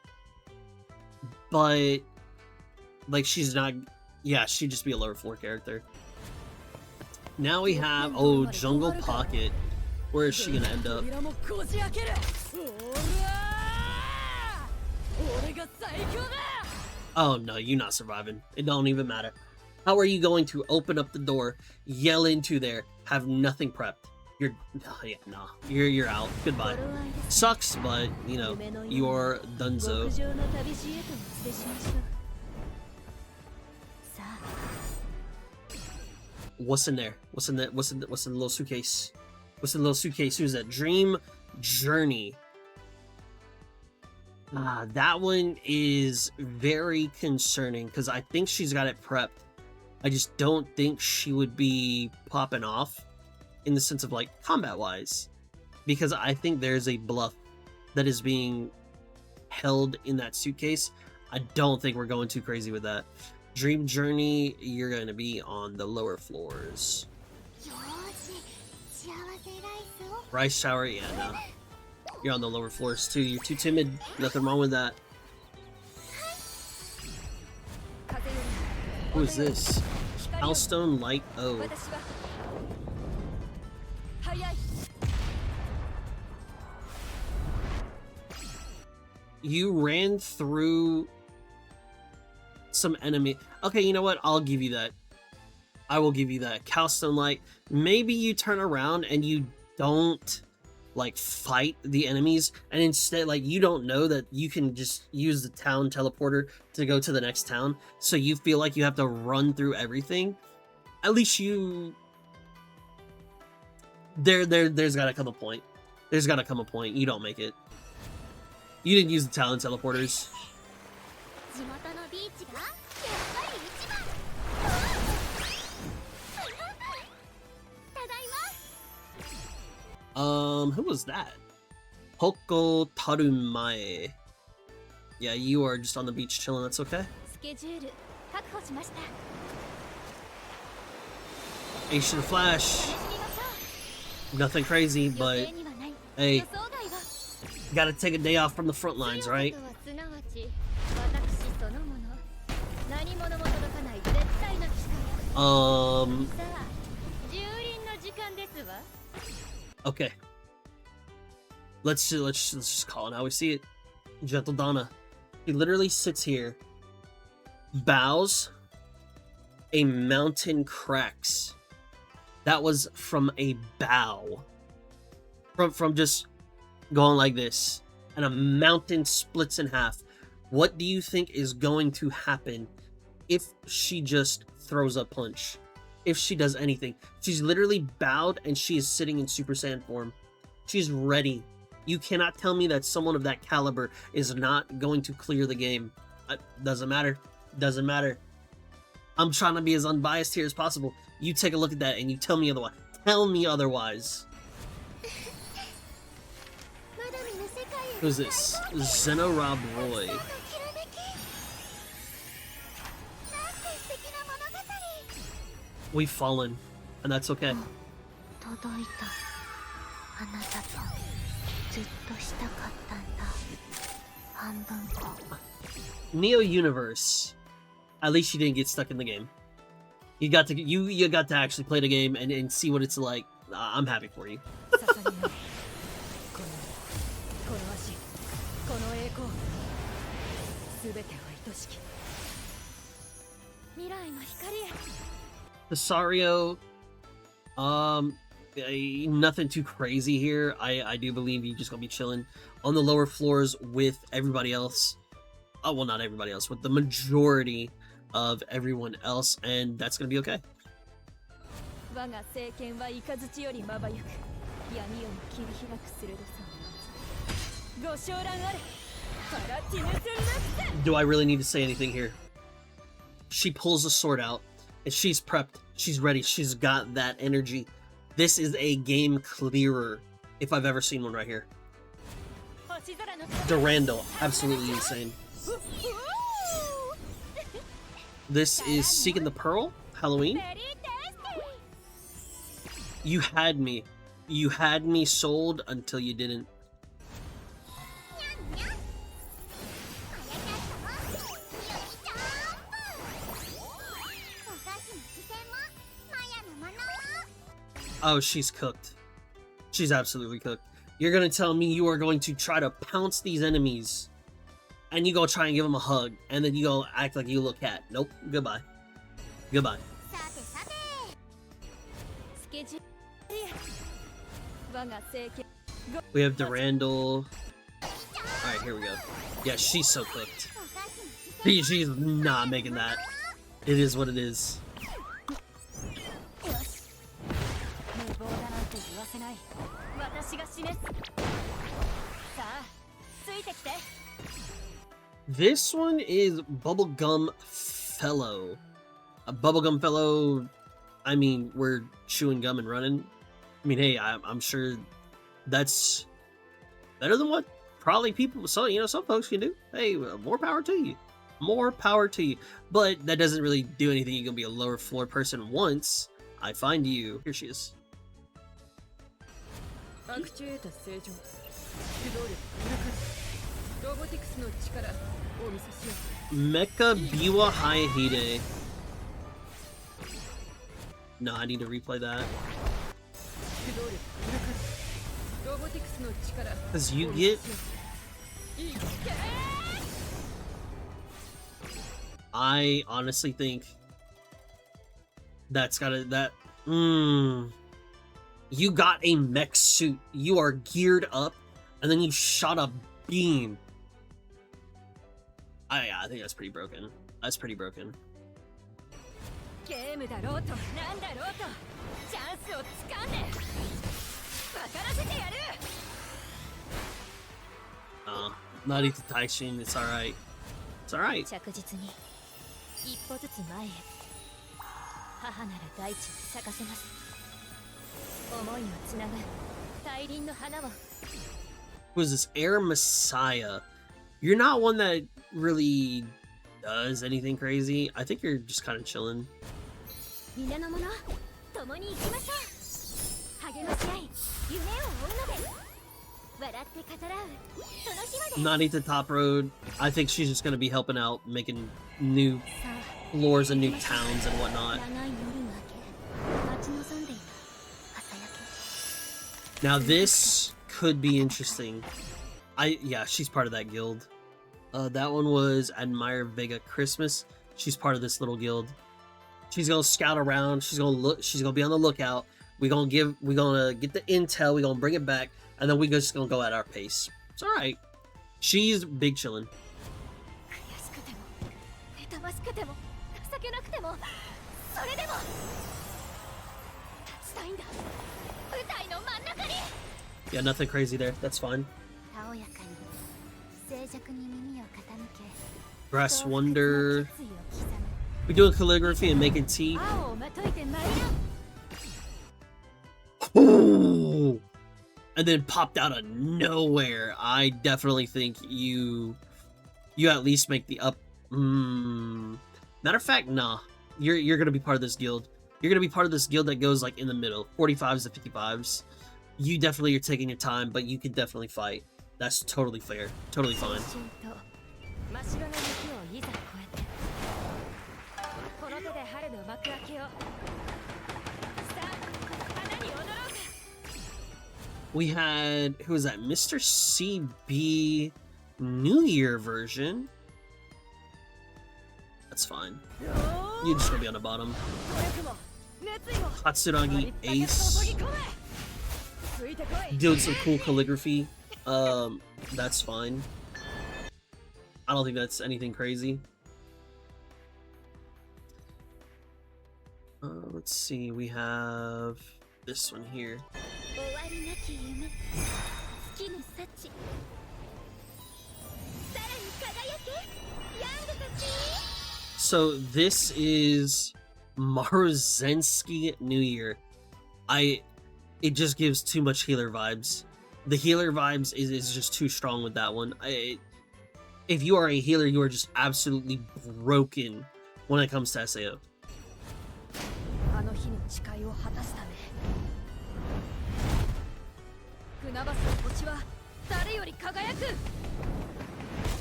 but Like, she's not... Yeah, she'd just be a lower floor character. Now we have... Oh, Jungle Pocket. Where is she gonna end up? Oh no, you're not surviving. It don't even matter. How are you going to open up the door, yell into there, have nothing prepped? You're... Yeah, no. You're out. Goodbye. Sucks, but, you know, you're donezo. What's in there? What's in the little suitcase? What's in the little suitcase? Who's that? Dream Journey. That one is very concerning because I think she's got it prepped. I just don't think she would be popping off in the sense of like combat wise, because I think there's a bluff that is being held in that suitcase. I don't think we're going too crazy with that. Dream Journey, you're going to be on the lower floors. Rice Shower, yeah, no. You're on the lower floors too. You're too timid. Nothing wrong with that. Who is this? Hellstone Light O. You ran through some enemy. Okay, you know what? I'll give you that. I will give you that. Hellstone Light. Maybe you turn around and you don't like fight the enemies, and instead like you don't know that you can just use the town teleporter to go to the next town, so you feel like you have to run through everything. At least you there's gotta come a point. There's gotta come a point you don't make it. You didn't use the town teleporters. Who was that? Hoko Tarumae. Yeah, you are just on the beach chilling, that's okay. Ace of the Flash. Nothing crazy, but hey, gotta take a day off from the front lines, right? Okay. Let's just call it how we see it. Gentle Donna. He literally sits here, bows, a mountain cracks. That was from a bow. From just going like this, and a mountain splits in half. What do you think is going to happen if she just throws a punch? If she does anything? She's literally bowed and she is sitting in Super Saiyan form. She's ready. You cannot tell me that someone of that caliber is not going to clear the game. Doesn't matter. Doesn't matter. I'm trying to be as unbiased here as possible. You take a look at that and you tell me otherwise. Tell me otherwise. Who's this? Zeno Rob Roy. We've fallen, and that's okay. Neo Universe. At least you didn't get stuck in the game. You got to actually play the game and see what it's like. I'm happy for you. Cesario, nothing too crazy here. I do believe you're just gonna be chilling on the lower floors with everybody else. Oh, well, not everybody else, with the majority of everyone else, and that's gonna be okay. Do I really need to say anything here? She pulls the sword out, and she's prepped, she's ready, she's got that energy. This is a game clearer, if I've ever seen one right here. Durandal, absolutely insane. This is Seeking the Pearl, Halloween. You had me. You had me sold until you didn't. Oh, she's cooked. She's absolutely cooked. You're gonna tell me you are going to try to pounce these enemies, and you go try and give them a hug, and then you go act like you look cat. Nope. Goodbye. Goodbye. さてさてスケジュール我が政権 We have Durandal. Alright, here we go. Yeah, she's so cooked. お菓子の She's not making that. It is what it is. 無謀だなんて言わせない私が示すさあついてきて This one is Bubblegum Fellow. A Bubblegum Fellow, I mean, we're chewing gum and running. I mean, hey, I'm sure that's better than what probably people, so you know, some folks can do. Hey, more power to you. More power to you. But that doesn't really do anything. You're gonna be a lower floor person once I find you. Here she is. アクチュエータ正常機動力フル稼働ロボティクスの力お見せしよう Mecha Biwa Haihide. No, I need to replay that. 機動力フル稼働ロボティクスの力 Because you get... I honestly think that's gotta... You got a mech suit. You are geared up, and then you shot a beam. I think that's pretty broken. That's pretty broken. ゲームだろうとなんだろうとチャンスをつかんで分からせてやる Narita Taishin, it's alright. It's alright. 着実に一歩ずつ前へ母なる大地に咲かせます思いをつなぐ大輪の花を Who is this? Air Messiah. You're not one that really does anything crazy. I think you're just kind of chilling. 皆の者共に行きましょう励まし合い夢を追うのです笑って語らうその日まで Narita Top Road. I think she's just gonna be helping out, making new floors and new towns and whatnot. 長い夜が明け待ち望んでいる朝焼け Now this could be interesting. Yeah, she's part of that guild. That one was Admire Vega Christmas. She's part of this little guild. She's gonna scout around. She's gonna look. She's gonna be on the lookout. We're gonna get the intel. We're gonna bring it back, and then we're just gonna go at our pace. It's all right. She's big chillin'. 悔しくても妬ましくても情けなくてもそれでも立ちたいんだ舞台の真ん中に Yeah, nothing crazy there. That's fine. たおやかに静寂に耳を傾け Brass Wonder. 決意を刻む We doing calligraphy and making tea. 青をまといて舞いな Ooh. And then popped out of nowhere. I definitely think you at least make the up. Matter of fact, nah. You're gonna be part of this guild. You're gonna be part of this guild that goes like in the middle, 45s to 55s. You definitely are taking your time, but you can definitely fight. That's totally fair. Totally fine. 春と真っ白な雪をいざ越えてこの手で春の幕開けをさあ花に踊ろうか We had, who was that? Mr. CB New Year version. That's fine. You're just gonna be on the bottom. 努力も熱意も Hatsuragi Ace. ついてこい Doing some cool calligraphy. That's fine. I don't think that's anything crazy. Let's see, we have this one here. 終わりなき夢尽きぬ幸さらに輝けヤングたち So this is Maruzensky New Year. It just gives too much healer vibes. The healer vibes is just too strong with that one. If you are a healer, you are just absolutely broken when it comes to SAO. あの日の誓いを果たすため船橋の星は誰より輝く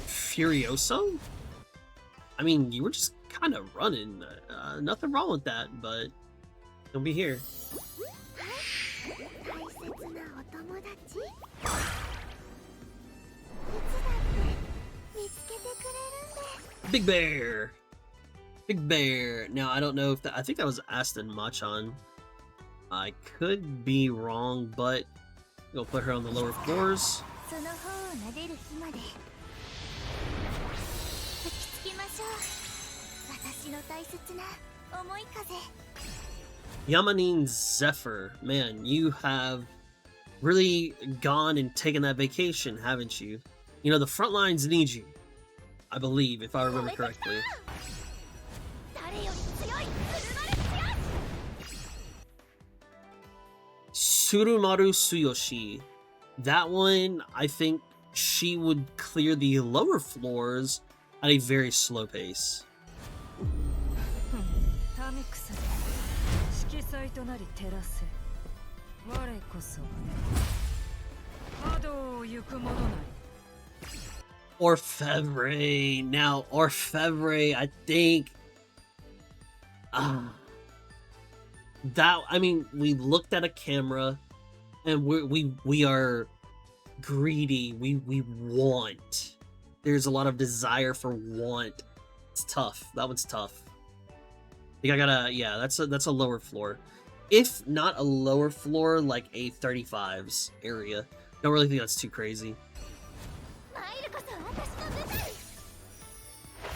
Furioso? I mean, you were just kind of running. Nothing wrong with that, but don't be here. 友達いつだって見つけてくれるんで Big Bear. Big Bear. Now, I don't know if that... I think that was Aston Machan. I could be wrong, but we'll put her on the lower floors. その方を撫でる日まで落ち着きましょう私の大切な思い風 Yamanin Zephyr. Man, you have really gone and taken that vacation, haven't you? You know, the front lines need you. I believe, if I remember correctly. 誰より強いSurumaru Tsuyoshi. That one, I think she would clear the lower floors at a very slow pace. 民草色彩となり照らせ我こそ窓を行く者なり Orfevre. Now, Orfevre, I think... that, I mean, we looked at a camera, and we are greedy. We want. There's a lot of desire for want. It's tough. That one's tough. I think I gotta, yeah, that's a lower floor. If not a lower floor, like a 35s area. Don't really think that's too crazy. マイルこそ私の舞台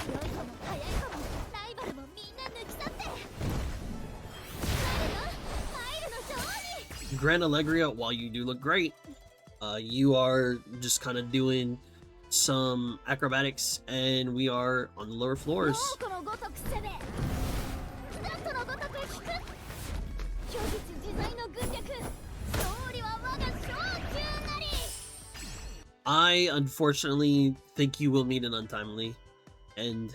強い子も速い子もライバルもみんな抜き去ってマイルの女王に Grand Allegria, while you do look great, you are just kind of doing some acrobatics, and we are on the lower floors. 猛虎のごとく攻めスタットのごとく引く虚実自在の軍略勝利は我が小中なり I unfortunately think you will meet an untimely, and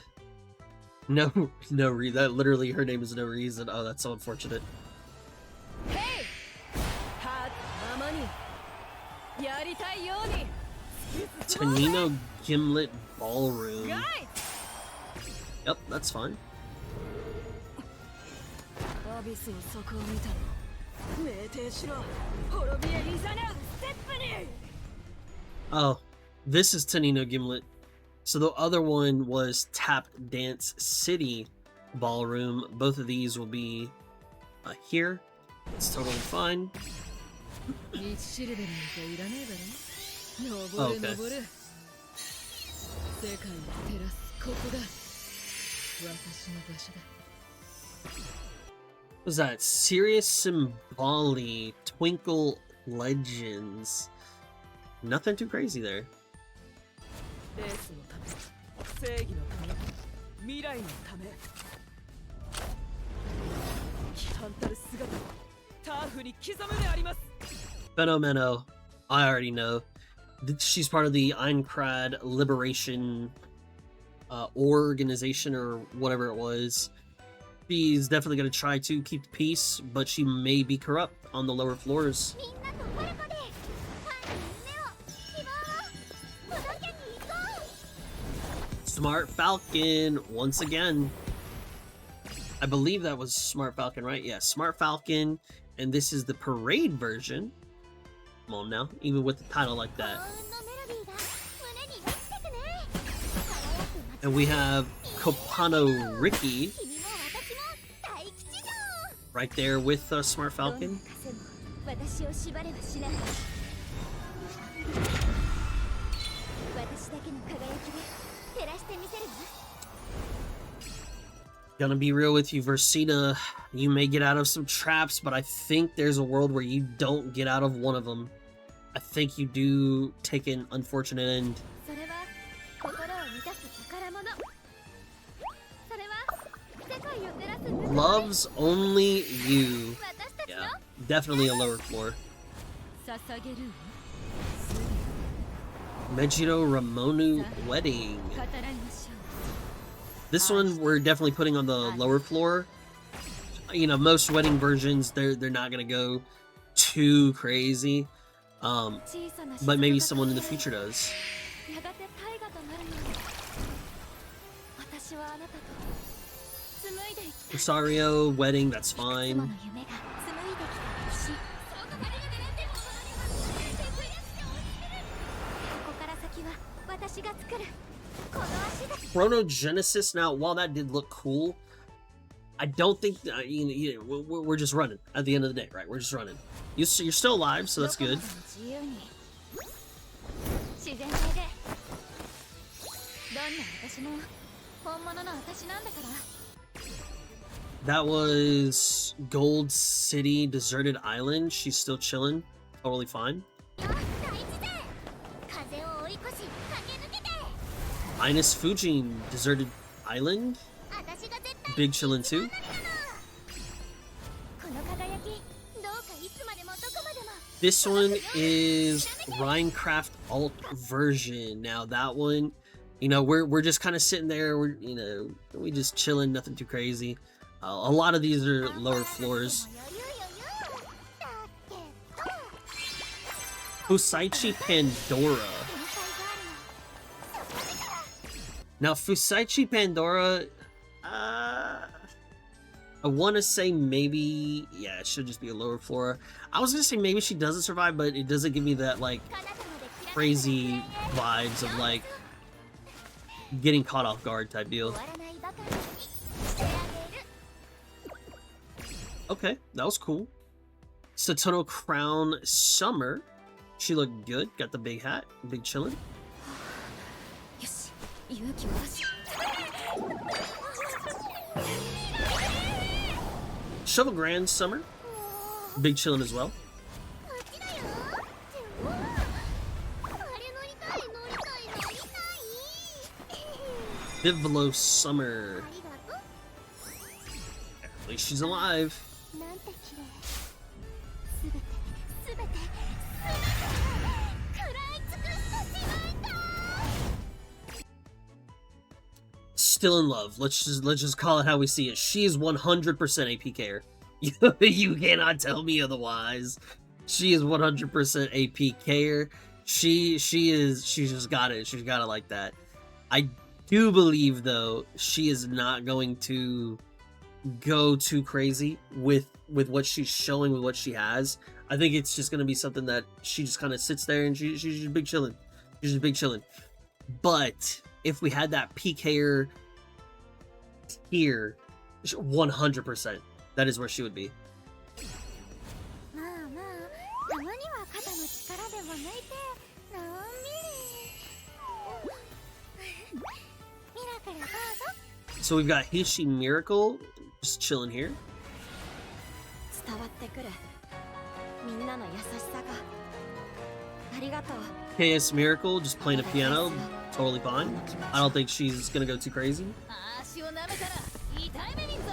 no that literally her name is no reason. Oh, that's so unfortunate. ヘイはままにやりたいように Tanino Gimlet Ballroom. ガイ Yep, that's fine. アビスの底を見たの酩酊しろ滅びへいざなうステップに Oh, this is Tanino Gimlet. So the other one was Tap Dance City Ballroom. Both of these will be here. It's totally fine. 道しるべなんかいらねえだろ登れ Okay. 登れ世界を照らすここだ私の場所だ What was that? Serious Symboli Twinkle Legends. Nothing too crazy there. レースのため正義のため未来のため規範たる姿をターフに刻むであります Fenomeno, I already know. She's part of the Aincrad Liberation organization or whatever it was. She's definitely going to try to keep the peace, but she may be corrupt on the lower floors. みんなとパルコでファンに夢を希望を届けに行こう Smart Falcon, once again. I believe that was Smart Falcon, right? Yeah, Smart Falcon, and this is the parade version. Come on now, even with the title like that. 幸運のメロディーが胸に落ちてくね輝く街 And we have Kopano Ricky 君も私も大吉祥 right there with Smart どんな Falcon. 風も私を縛れはしない私だけの輝きで照らしてみせるわ Gonna be real with you, Versita. You may get out of some traps, but I think there's a world where you don't get out of one of them. I think you do take an unfortunate end. それは心を満たす宝物それは世界を照らす舞台 Loves only you. 私たちの Yeah, definitely a lower floor. 捧げる Mejiro Ramonu Wedding. 語らいましょ This one we're definitely putting on the lower floor. You know, most wedding versions they're not gonna go too crazy. う小さな But maybe 雫 someone in the が future does. やがて大河となるのに私はあなたと紡いでいきたい Rosario Wedding, that's いつも fine. の夢が紡いできた星そうとかれるでなんても私が作るこの足で Chronogenesis. Now, while that did look cool, I don't think we're just running at the end of the day, right? We're just running. You're still alive, so that's good. 自由に自然体でどんな私も本物の私なんだから That was Gold City, Deserted Island. She's still chilling, totally fine. よ大自然風を追い越し駆け抜けて Minus Fujin, Deserted Island. 私が絶対 Big chillin' too. この輝きどうかいつまでもどこまでも This one is Aincrad alt version. Now that one, we're just kind of sitting there. We just chilling, nothing too crazy. A lot of these are lower floors. Fusaichi Pandora. Now Fusaichi Pandora, I want to say maybe, yeah, it should just be a lower floor. I was gonna say maybe she doesn't survive, but it doesn't give me that like crazy vibes of like getting caught off guard type deal. Okay, that was cool. Satono Crown Summer. She looked good. Got the big hat. Big chillin'. よし勇気を出し Shovel Grand Summer. Big chillin' as well. こっちだよってあれ乗りたい乗りたい乗りたい Vivolo Summer. ありがと At least she's alive. うなんて綺麗すべてすべてすべて食らい尽くしてしまいたい Still in love. Let's just call it how we see it. She is 100% a PKer. You cannot tell me otherwise. She is 100% a PKer. She's just got it. She's got it like that. I do believe though she is not going to go too crazy with what she's showing, with what she has. I think it's just going to be something that she just kind of sits there and she's just big chilling. She's just big chilling. But if we had that PKer here, 100%, that is where she would be. まあまあたまには肩の力でも抜いてのんびりミラクルどうぞ So we've got Hishi Miracle just chilling here. 伝わってくるみんなの優しさがありがとう KS Miracle just playing a piano, totally fine. I don't think she's gonna go too crazy. 足を舐めたら痛い目見んぞ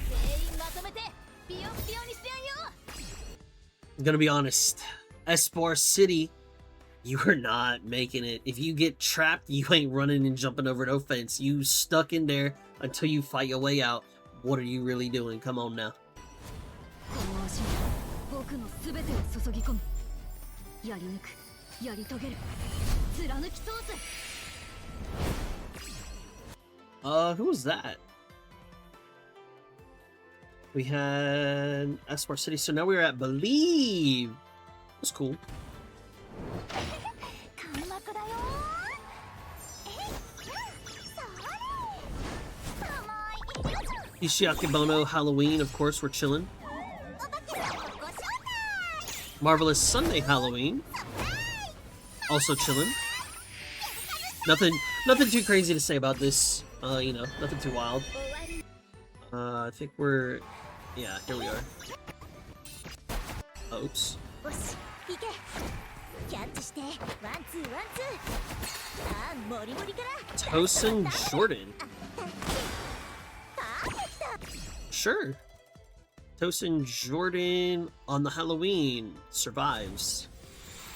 全員まとめてピヨンピヨンにしてやんよ I'm gonna be honest. Espoir City, you are not making it. If you get trapped, you ain't running and jumping over no fence. You stuck in there until you fight your way out. What are you really doing? Come on now. この足に僕の全てを注ぎ込むやり抜くやり遂げる貫き通す Who was that? We had Espoir City, so now we're at Believe. That's cool. 開幕だよIshiakibono Halloween, of course, we're chilling. Marvelous Sunday Halloween, also chilling. Nothing too crazy to say about this. Nothing too wild. I think we're, yeah, here we are. Oops. よし行けキャッチしてワンツーワンツーさあモリモリから Tosin Jordan. Sure. Tosin Jordan on the Halloween survives.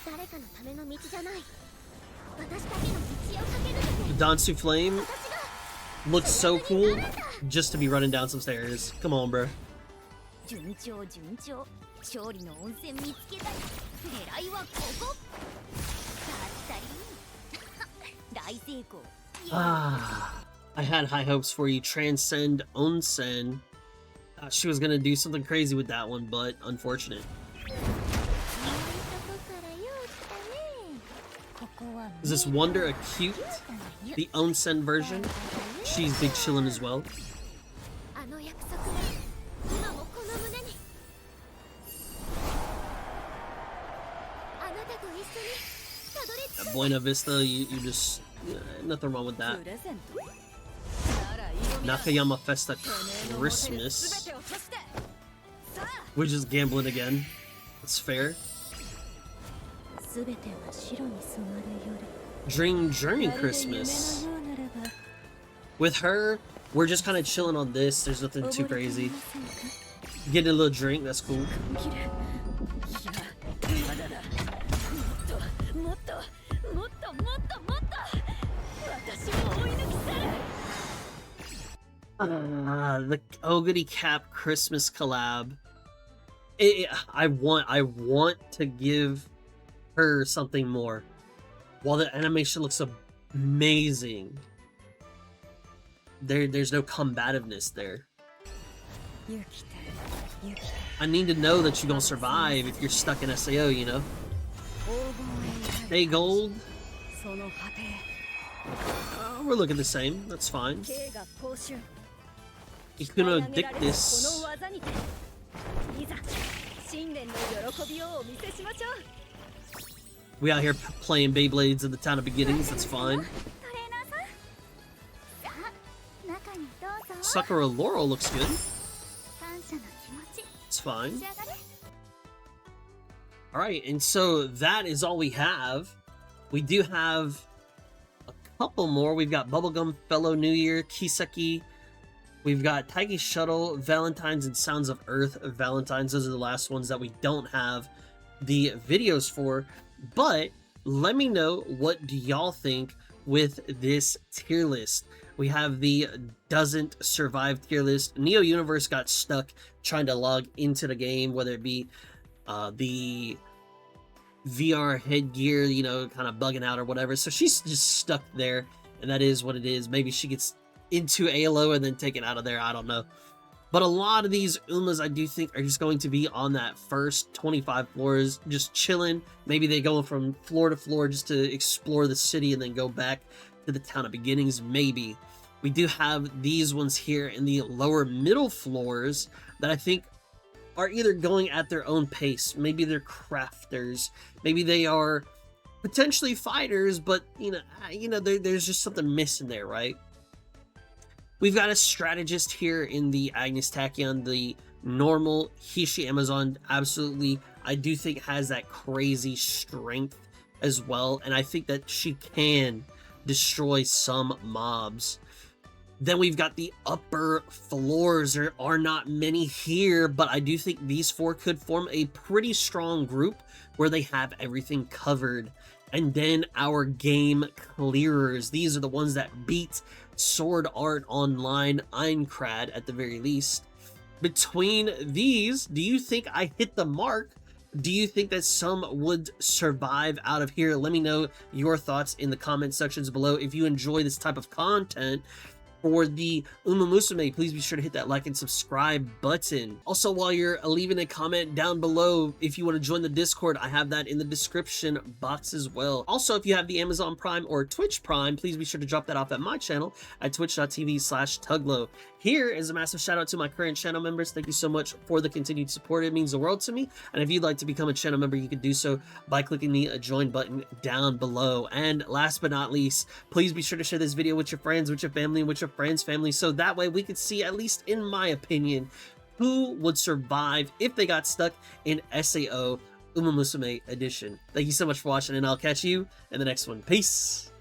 誰かのための道じゃない私だけの道を駆け抜けて The Dansu Flame 私が looks so cool just to be running down some stairs. Come on, bro. 順調順調勝利の温泉見つけたい狙いはここだったり大成功 Ah, I had high hopes for you. Transcend Onsen. She was gonna do something crazy with that one, but unfortunate. 遠いとこから Is this Wonder a cute? The onsen version? She's big chillin' as well. あの約束は今もこの胸にあなたと一緒にたどり着く Buena Vista, you just... nothing wrong with that. プレゼントなら色味だ Nakayama Festa てめえの持てる Christmas. 全てを閉じてさあ We're just gambling again. That's fair. 全ては白に染まる夜 Dream Journey まるで夢の Christmas. ようならば With her, we're just kind of chilling on this. There's nothing too 溺れて crazy. いませんか Getting a little drink, that's cool. 切るいやまだだもっともっともっともっともっと私も追い抜き去る The Ogity Cap Christmas collab. I want to give her something more. While the animation looks amazing, there's no combativeness there. 勇気て勇気て I need to know that you're gonna survive if you're stuck in SAO, you know? 黄金へ至る Hey, Gold. その果て We're looking the same. That's fine. 刑が報酬 Ikuno 鍛え上げられるこ Dictus. の技にていざ新年の喜びをお見せしましょう We out here playing Beyblades in the town of beginnings. That's fine. トレーナーさんさあ中にどうぞ Sakura Laurel looks good. 感謝の気持ち It's fine. 召し上がれ All right, and so that is all we have. We do have a couple more. We've got Bubblegum Fellow New Year, Kiseki. We've got Taiki Shuttle, Valentine's, and Sounds of Earth Valentine's. Those are the last ones that we don't have the videos for. But let me know, what do y'all think with this tier list? We have the doesn't survive tier list. Neo Universe got stuck trying to log into the game, whether it be the VR headgear, you know, kind of bugging out or whatever. So she's just stuck there, and that is what it is. Maybe she gets into ALO and then taken out of there. I don't know. But a lot of these Umas, I do think, are just going to be on that first 25 floors, just chilling. Maybe they go from floor to floor just to explore the city and then go back to the town of beginnings. Maybe. We do have these ones here in the lower middle floors that I think are either going at their own pace. Maybe they're crafters. Maybe they are potentially fighters, but you know, there's just something missing there, right? We've got a strategist here in the Agnes Tachyon, the normal Hishi Amazon. Absolutely, I do think has that crazy strength as well, and I think that she can destroy some mobs. Then we've got the upper floors. There are not many here, but I do think these four could form a pretty strong group where they have everything covered. And then our game clearers. These are the ones that beat Sword Art Online Aincrad at the very least. Between these, do you think I hit the mark? Do you think that some would survive out of here? Let me know your thoughts in the comment sections below. If you enjoy this type of content for the Umamusume, please be sure to hit that like and subscribe button. Also, while you're leaving a comment down below, if you want to join the Discord, I have that in the description box as well. Also, if you have the Amazon Prime or Twitch Prime, please be sure to drop that off at my channel at twitch.tv/Tuglow. Here is a massive shout out to my current channel members. Thank you so much for the continued support. It means the world to me. And if you'd like to become a channel member, you can do so by clicking the join button down below. And last but not least, please be sure to share this video with your friends, with your family, and with your friends' family, so that way we could see, at least in my opinion, who would survive if they got stuck in SAO Umamusume Edition. Thank you so much for watching, and I'll catch you in the next one. Peace!